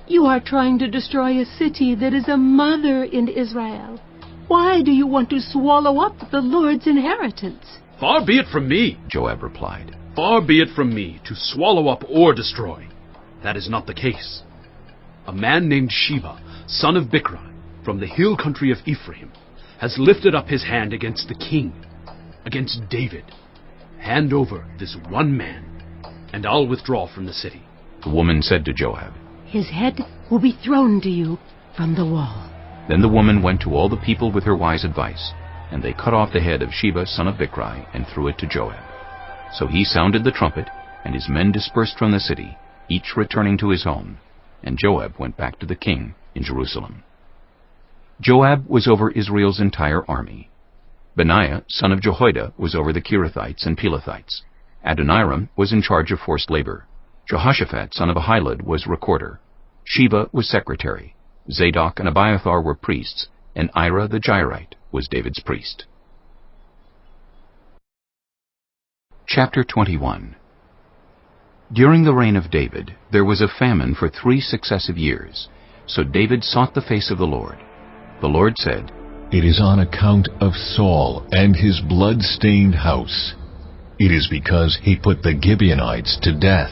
You are trying to destroy a city that is a mother in Israel. Why do you want to swallow up the Lord's inheritance? Far be it from me, Joab replied. Far be it from me to swallow up or destroy. That is not the case. A man named Sheba, son of Bichri, from the hill country of Ephraim, has lifted up his hand against the king, against David. Hand over this one man, and I'll withdraw from the city. The woman said to Joab, His head will be thrown to you from the wall. Then the woman went to all the people with her wise advice, and they cut off the head of Sheba son of Bichri and threw it to Joab. So he sounded the trumpet, and his men dispersed from the city, each returning to his home, and Joab went back to the king in Jerusalem. Joab was over Israel's entire army. Benaiah, son of Jehoiada, was over the Kerethites and Pelethites. Adoniram was in charge of forced labor. Jehoshaphat, son of Ahilud, was recorder. Sheba was secretary. Zadok and Abiathar were priests, and Ira the Jairite was David's priest. Chapter 21. During the reign of David, there was a famine for 3 successive years. So David sought the face of the Lord. The Lord said, It is on account of Saul and his blood-stained house. It is because he put the Gibeonites to death.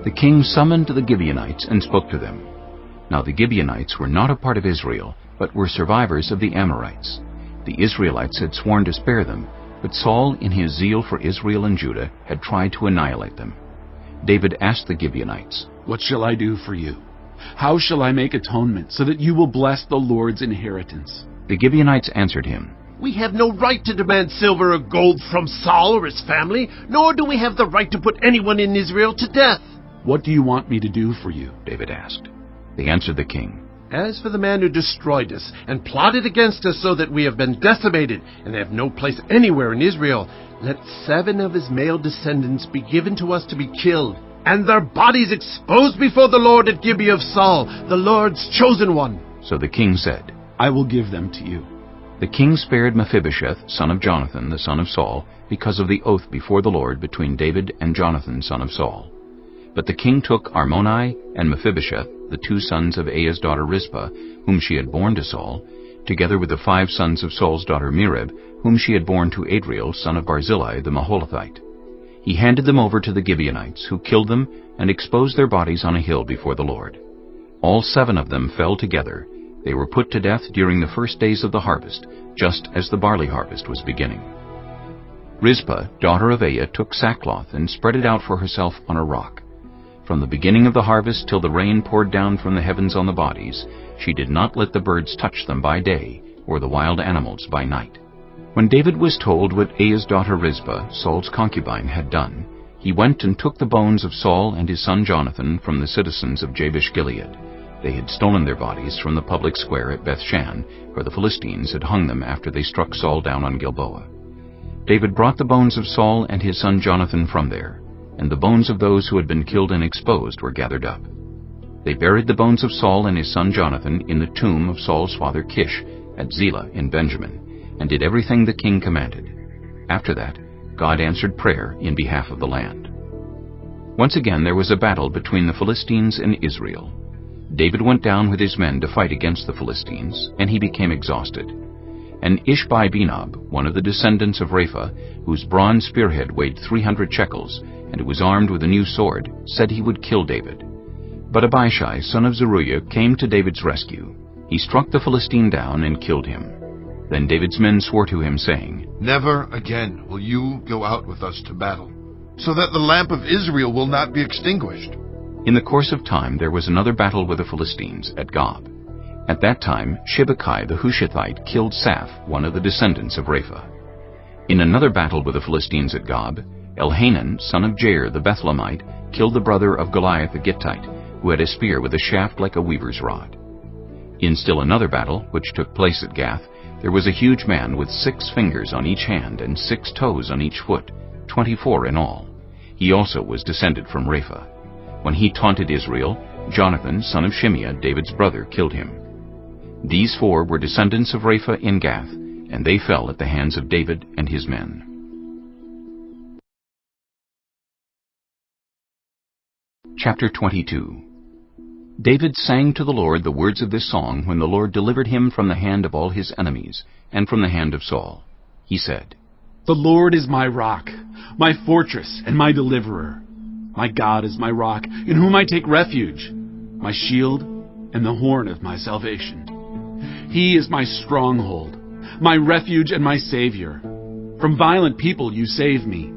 The king summoned the Gibeonites and spoke to them. Now the Gibeonites were not a part of Israel, but were survivors of the Amorites. The Israelites had sworn to spare them, but Saul, in his zeal for Israel and Judah, had tried to annihilate them. David asked the Gibeonites, What shall I do for you? How shall I make atonement so that you will bless the Lord's inheritance? The Gibeonites answered him, We have no right to demand silver or gold from Saul or his family, nor do we have the right to put anyone in Israel to death. What do you want me to do for you? David asked. They answered the king, As for the man who destroyed us and plotted against us so that we have been decimated and have no place anywhere in Israel, let 7 of his male descendants be given to us to be killed, and their bodies exposed before the Lord at Gibeah of Saul, the Lord's chosen one. So the king said, I will give them to you. The king spared Mephibosheth, son of Jonathan, the son of Saul, because of the oath before the Lord between David and Jonathan, son of Saul. But the king took Armoni and Mephibosheth, the 2 sons of Aiah's daughter Rizpah, whom she had borne to Saul, together with the 5 sons of Saul's daughter Merib, whom she had borne to Adriel, son of Barzillai the Maholathite. He handed them over to the Gibeonites, who killed them and exposed their bodies on a hill before the Lord. All 7 of them fell together. They were put to death during the first days of the harvest, just as the barley harvest was beginning. Rizpah, daughter of Aiah, took sackcloth and spread it out for herself on a rock. From the beginning of the harvest till the rain poured down from the heavens on the bodies, she did not let the birds touch them by day, or the wild animals by night. When David was told what Aiah's daughter Rizpah, Saul's concubine, had done, he went and took the bones of Saul and his son Jonathan from the citizens of Jabesh-Gilead. They had stolen their bodies from the public square at Bethshan, where the Philistines had hung them after they struck Saul down on Gilboa. David brought the bones of Saul and his son Jonathan from there, and the bones of those who had been killed and exposed were gathered up. They buried the bones of Saul and his son Jonathan in the tomb of Saul's father Kish at Zelah in Benjamin, and did everything the king commanded. After that, God answered prayer in behalf of the land. Once again there was a battle between the Philistines and Israel. David went down with his men to fight against the Philistines, and he became exhausted. And Ish-bosheth, one of the descendants of Rapha, whose bronze spearhead weighed 300 shekels, and who was armed with a new sword, said he would kill David. But Abishai, son of Zeruiah, came to David's rescue. He struck the Philistine down and killed him. Then David's men swore to him, saying, "Never again will you go out with us to battle, so that the lamp of Israel will not be extinguished." In the course of time there was another battle with the Philistines at Gob. At that time Sheba the Hushathite killed Saph, one of the descendants of Rapha. In another battle with the Philistines at Gob, Elhanan, son of Jair the Bethlehemite, killed the brother of Goliath the Gittite, who had a spear with a shaft like a weaver's rod. In still another battle, which took place at Gath, there was a huge man with 6 fingers on each hand and 6 toes on each foot, 24 in all. He also was descended from Rapha. When he taunted Israel, Jonathan, son of Shimeah, David's brother, killed him. These 4 were descendants of Rapha in Gath, and they fell at the hands of David and his men. Chapter 22. David sang to the Lord the words of this song when the Lord delivered him from the hand of all his enemies, and from the hand of Saul. He said, "The Lord is my rock, my fortress, and my deliverer. My God is my rock, in whom I take refuge, my shield, and the horn of my salvation. He is my stronghold, my refuge and my Savior. From violent people you save me.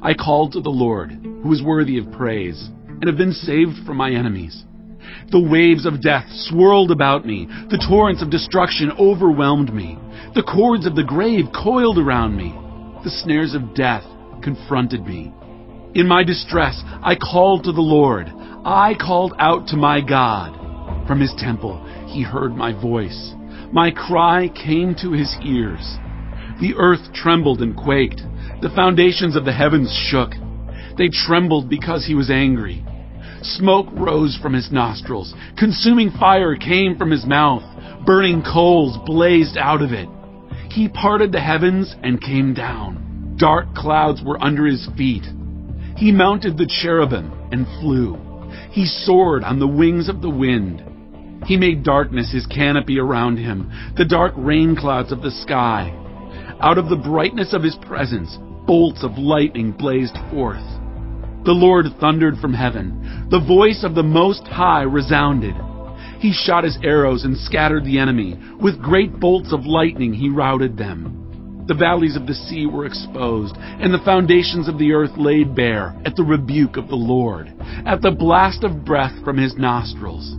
I called to the Lord, who is worthy of praise, and have been saved from my enemies. The waves of death swirled about me. The torrents of destruction overwhelmed me. The cords of the grave coiled around me. The snares of death confronted me. In my distress, I called to the Lord. I called out to my God. From his temple, he heard my voice. My cry came to his ears. The earth trembled and quaked. The foundations of the heavens shook. They trembled because he was angry. Smoke rose from his nostrils. Consuming fire came from his mouth. Burning coals blazed out of it. He parted the heavens and came down. Dark clouds were under his feet. He mounted the cherubim and flew. He soared on the wings of the wind. He made darkness his canopy around him, the dark rain clouds of the sky. Out of the brightness of his presence, bolts of lightning blazed forth. The Lord thundered from heaven. The voice of the Most High resounded. He shot his arrows and scattered the enemy. With great bolts of lightning he routed them. The valleys of the sea were exposed, and the foundations of the earth laid bare at the rebuke of the Lord, at the blast of breath from his nostrils.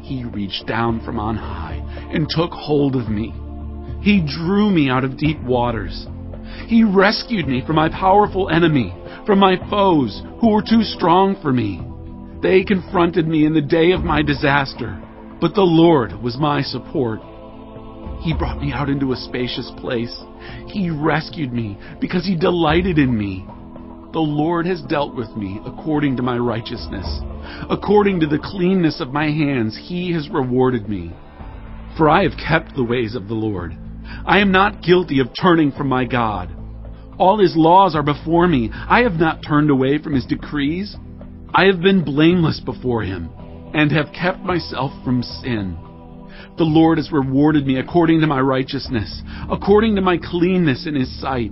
He reached down from on high and took hold of me. He drew me out of deep waters. He rescued me from my powerful enemy, from my foes who were too strong for me. They confronted me in the day of my disaster, but the Lord was my support. He brought me out into a spacious place. He rescued me because he delighted in me. The Lord has dealt with me according to my righteousness. According to the cleanness of my hands, he has rewarded me. For I have kept the ways of the Lord. I am not guilty of turning from my God. All his laws are before me. I have not turned away from his decrees. I have been blameless before him, and have kept myself from sin. The Lord has rewarded me according to my righteousness, according to my cleanness in his sight.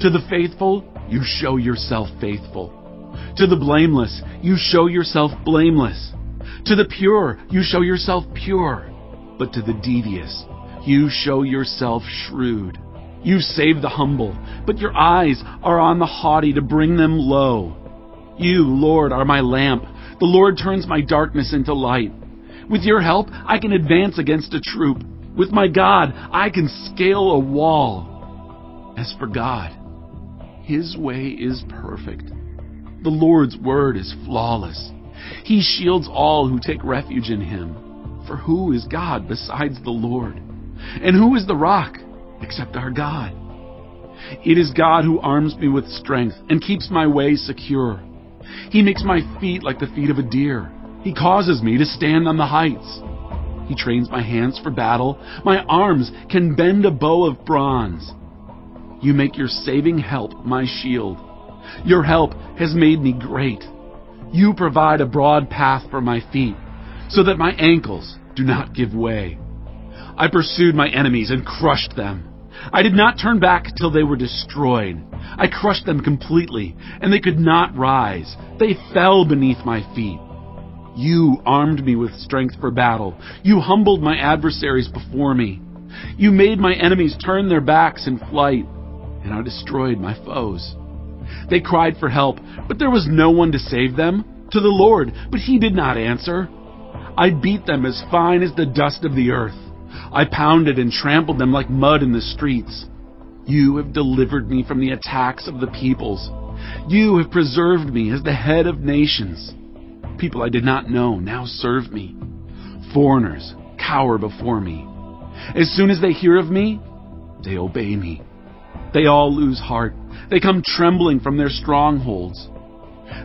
To the faithful, you show yourself faithful. To the blameless, you show yourself blameless. To the pure, you show yourself pure. But to the devious, you show yourself shrewd. You save the humble, but your eyes are on the haughty to bring them low. You, Lord, are my lamp. The Lord turns my darkness into light. With your help, I can advance against a troop. With my God, I can scale a wall. As for God, his way is perfect. The Lord's word is flawless. He shields all who take refuge in him. For who is God besides the Lord? And who is the rock except our God? It is God who arms me with strength and keeps my way secure. He makes my feet like the feet of a deer. He causes me to stand on the heights. He trains my hands for battle. My arms can bend a bow of bronze. You make your saving help my shield. Your help has made me great. You provide a broad path for my feet, so that my ankles do not give way. I pursued my enemies and crushed them. I did not turn back till they were destroyed. I crushed them completely, and they could not rise. They fell beneath my feet. You armed me with strength for battle. You humbled my adversaries before me. You made my enemies turn their backs in flight, and I destroyed my foes. They cried for help, but there was no one to save them. To the Lord, but he did not answer. I beat them as fine as the dust of the earth. I pounded and trampled them like mud in the streets. You have delivered me from the attacks of the peoples. You have preserved me as the head of nations. People I did not know now serve me. Foreigners cower before me. As soon as they hear of me, they obey me. They all lose heart. They come trembling from their strongholds.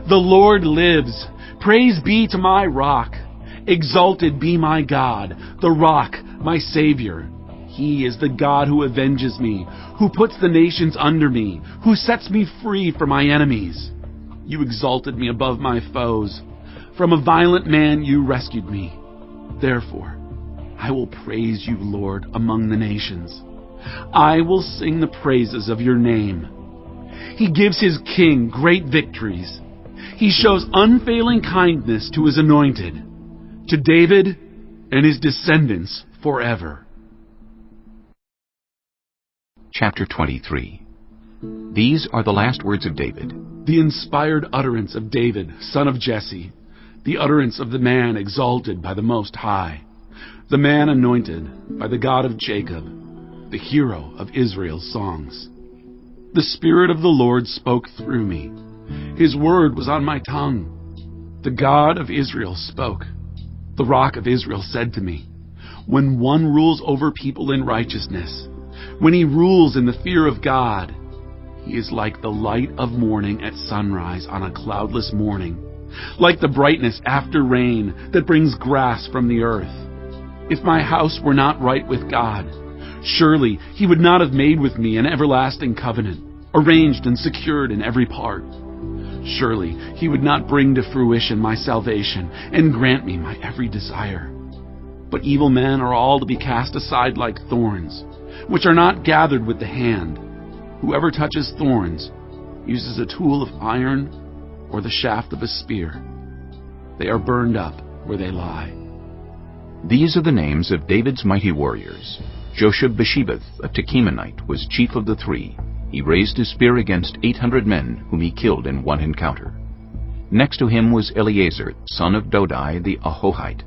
The Lord lives. Praise be to my rock. Exalted be my God, the rock, my Savior. He is the God who avenges me, who puts the nations under me, who sets me free from my enemies. You exalted me above my foes. From a violent man you rescued me. Therefore, I will praise you, Lord, among the nations. I will sing the praises of your name. He gives his king great victories. He shows unfailing kindness to his anointed, to David and his descendants forever. Chapter 23. These are the last words of David. The inspired utterance of David, son of Jesse, the utterance of the man exalted by the Most High, the man anointed by the God of Jacob, the hero of Israel's songs. The Spirit of the Lord spoke through me. His word was on my tongue. The God of Israel spoke. The Rock of Israel said to me, when one rules over people in righteousness, when he rules in the fear of God, he is like the light of morning at sunrise on a cloudless morning, like the brightness after rain that brings grass from the earth. If my house were not right with God, surely he would not have made with me an everlasting covenant, arranged and secured in every part. Surely he would not bring to fruition my salvation and grant me my every desire. But evil men are all to be cast aside like thorns, which are not gathered with the hand. Whoever touches thorns uses a tool of iron or the shaft of a spear. They are burned up where they lie. These are the names of David's mighty warriors. Ish-bosheth, a Tekemonite, was chief of the three. He raised his spear against 800 men, whom he killed in one encounter. Next to him was Eleazar, son of Dodai the Ahohite.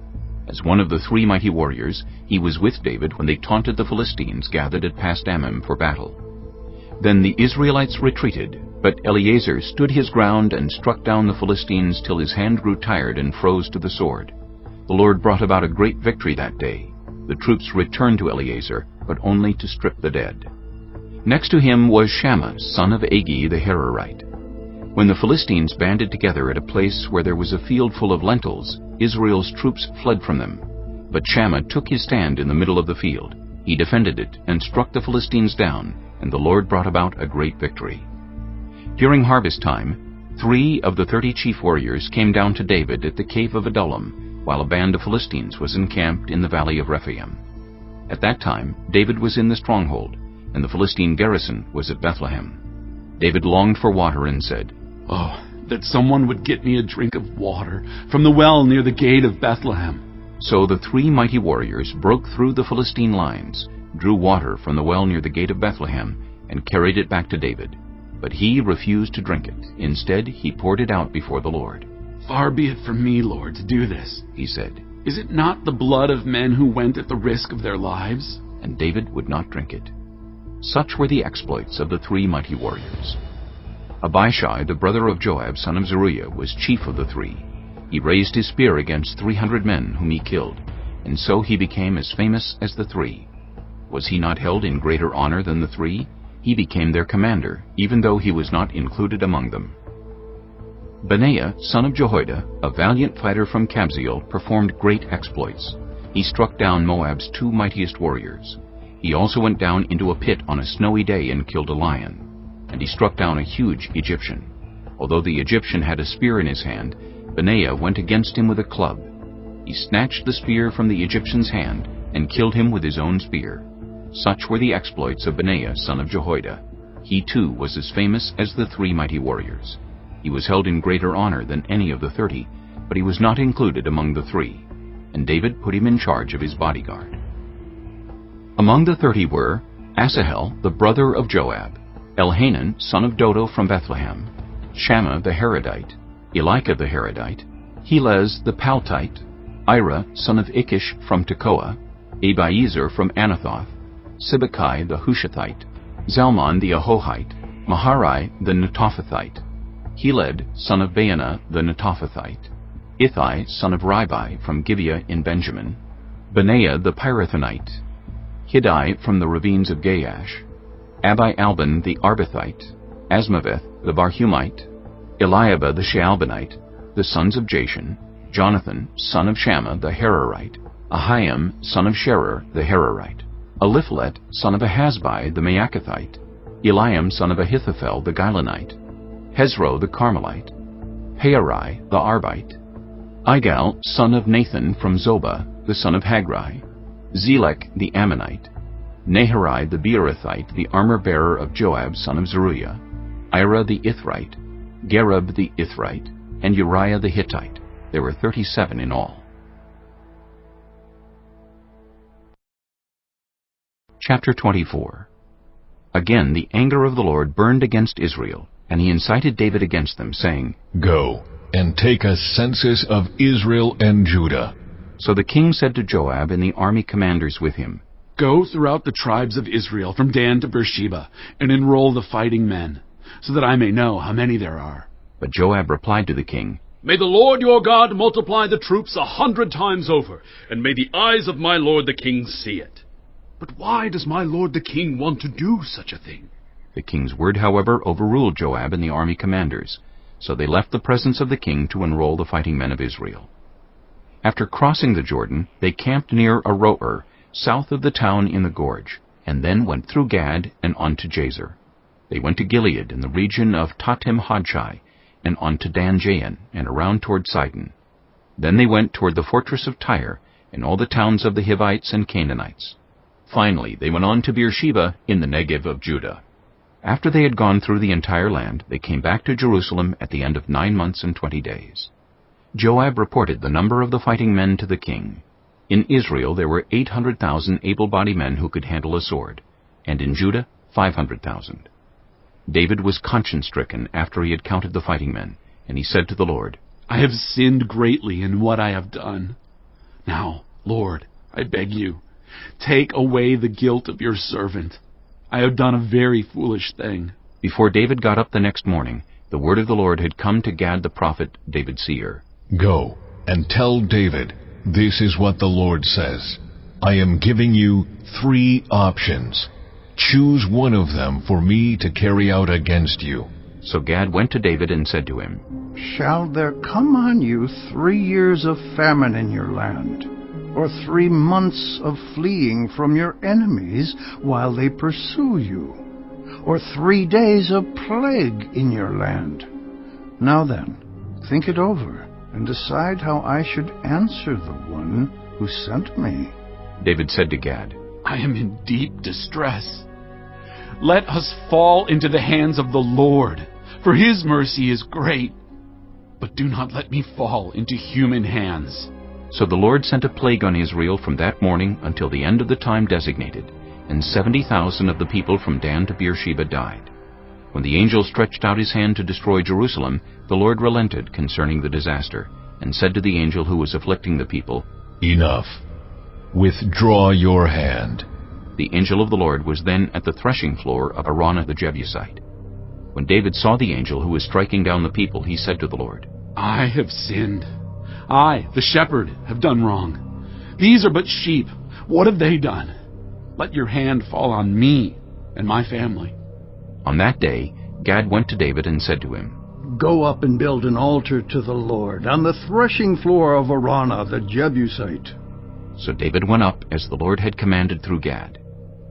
As one of the three mighty warriors, he was with David when they taunted the Philistines gathered at Pasdammim for battle. Then the Israelites retreated, but Eleazar stood his ground and struck down the Philistines till his hand grew tired and froze to the sword. The Lord brought about a great victory that day. The troops returned to Eleazar, but only to strip the dead. Next to him was Shammah, son of Agi the Hararite. When the Philistines banded together at a place where there was a field full of lentils, Israel's troops fled from them. But Shammah took his stand in the middle of the field. He defended it and struck the Philistines down, and the Lord brought about a great victory. During harvest time, 3 of the 30 chief warriors came down to David at the cave of Adullam, while a band of Philistines was encamped in the valley of Rephaim. At that time, David was in the stronghold, and the Philistine garrison was at Bethlehem. David longed for water and said, "Oh, that someone would get me a drink of water from the well near the gate of Bethlehem." So the 3 mighty warriors broke through the Philistine lines, drew water from the well near the gate of Bethlehem, and carried it back to David. But he refused to drink it. Instead, he poured it out before the Lord. "Far be it from me, Lord, to do this," he said. "Is it not the blood of men who went at the risk of their lives?" And David would not drink it. Such were the exploits of the 3 mighty warriors. Abishai, the brother of Joab, son of Zeruiah, was chief of the 3. He raised his spear against 300 men, whom he killed, and so he became as famous as the 3. Was he not held in greater honor than the 3? He became their commander, even though he was not included among them. Benaiah, son of Jehoiada, a valiant fighter from Kabzeel, performed great exploits. He struck down Moab's 2 mightiest warriors. He also went down into a pit on a snowy day and killed a lion. And he struck down a huge Egyptian. Although the Egyptian had a spear in his hand, Benaiah went against him with a club. He snatched the spear from the Egyptian's hand and killed him with his own spear. Such were the exploits of Benaiah son of Jehoiada. He too was as famous as the 3 mighty warriors. He was held in greater honor than any of the 30, but he was not included among the 3, and David put him in charge of his bodyguard. Among the 30 were Asahel, the brother of Joab, Elhanan, son of Dodo from Bethlehem, Shammah the Harodite, Elika the Harodite, Helez the Paltite, Ira, son of Ikish from Tekoa, Abiezer from Anathoth, Sibbecai the Hushathite, Zalmon the Ahohite, Maharai the Netophathite, Heled, son of Baanah the Netophathite, Ithai, son of Ribai from Gibeah in Benjamin, Benaiah the Pirathonite, Hiddai from the ravines of Gaash, Abi-Albon the Arbathite, Asmaveth the Barhumite, Eliabah the Shaalbonite, the sons of Jashan, Jonathan, son of Shammah the Hararite, Ahiam, son of Sherer the Hararite, Eliphelet, son of Ahasbai the Maacathite, Eliam, son of Ahithophel the Gilonite, Hezro the Carmelite, Haarai the Arbite, Igal, son of Nathan from Zobah, the son of Hagri, Zelek the Ammonite, Naharai the Beerothite, the armor-bearer of Joab, son of Zeruiah, Ira the Ithrite, Gareb the Ithrite, and Uriah the Hittite. There were 37 in all. Chapter 24. Again the anger of the Lord burned against Israel, and he incited David against them, saying, Go, and take a census of Israel and Judah. So the king said to Joab and the army commanders with him, Go throughout the tribes of Israel, from Dan to Beersheba, and enroll the fighting men, so that I may know how many there are. But Joab replied to the king, May the Lord your God multiply the troops 100 times over, and may the eyes of my lord the king see it. But why does my lord the king want to do such a thing? The king's word, however, overruled Joab and the army commanders, so they left the presence of the king to enroll the fighting men of Israel. After crossing the Jordan, they camped near Aroer, south of the town in the gorge, and then went through Gad and on to Jazer. They went to Gilead in the region of Tatim-Hodshai, and on to Dan-Jain, and around toward Sidon. Then they went toward the fortress of Tyre, and all the towns of the Hivites and Canaanites. Finally, they went on to Beersheba in the Negev of Judah. After they had gone through the entire land, they came back to Jerusalem at the end of 9 months and 20 days. Joab reported the number of the fighting men to the king. In Israel there were 800,000 able-bodied men who could handle a sword, and in Judah 500,000. David was conscience-stricken after he had counted the fighting men, and he said to the Lord, I have sinned greatly in what I have done. Now, Lord, I beg you, take away the guilt of your servant. I have done a very foolish thing. Before David got up the next morning, the word of the Lord had come to Gad the prophet, David's seer. Go, and tell David, this is what the Lord says. I am giving you 3 options. Choose one of them for me to carry out against you. So Gad went to David and said to him, Shall there come on you 3 years of famine in your land, or 3 months of fleeing from your enemies while they pursue you, or 3 days of plague in your land? Now then, think it over, and decide how I should answer the one who sent me. David said to Gad, I am in deep distress. Let us fall into the hands of the Lord, for his mercy is great. But do not let me fall into human hands. So the Lord sent a plague on Israel from that morning until the end of the time designated, and 70,000 of the people from Dan to Beersheba died. When the angel stretched out his hand to destroy Jerusalem, the Lord relented concerning the disaster, and said to the angel who was afflicting the people, Enough. Withdraw your hand. The angel of the Lord was then at the threshing floor of Araunah the Jebusite. When David saw the angel who was striking down the people, he said to the Lord, I have sinned. I, the shepherd, have done wrong. These are but sheep. What have they done? Let your hand fall on me and my family. On that day, Gad went to David and said to him, Go up and build an altar to the Lord on the threshing floor of Araunah the Jebusite. So David went up as the Lord had commanded through Gad.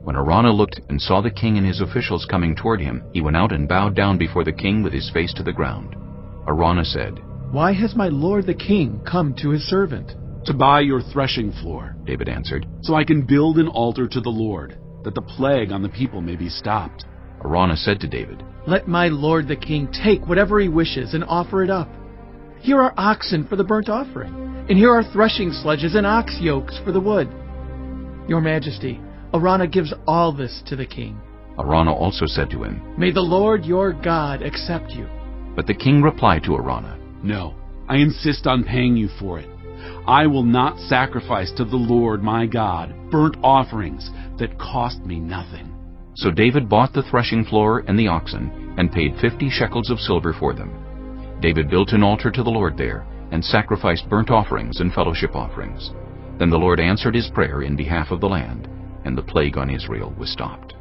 When Araunah looked and saw the king and his officials coming toward him, he went out and bowed down before the king with his face to the ground. Araunah said, Why has my lord the king come to his servant? To buy your threshing floor, David answered. so I can build an altar to the Lord, that the plague on the people may be stopped. Araunah said to David, Let my lord the king take whatever he wishes and offer it up. Here are oxen for the burnt offering, and here are threshing sledges and ox yokes for the wood. Your majesty, Araunah gives all this to the king. Araunah also said to him, May the Lord your God accept you. But the king replied to Araunah, No, I insist on paying you for it. I will not sacrifice to the Lord my God burnt offerings that cost me nothing. So David bought the threshing floor and the oxen, and paid 50 shekels of silver for them. David built an altar to the Lord there, and sacrificed burnt offerings and fellowship offerings. Then the Lord answered his prayer in behalf of the land, and the plague on Israel was stopped.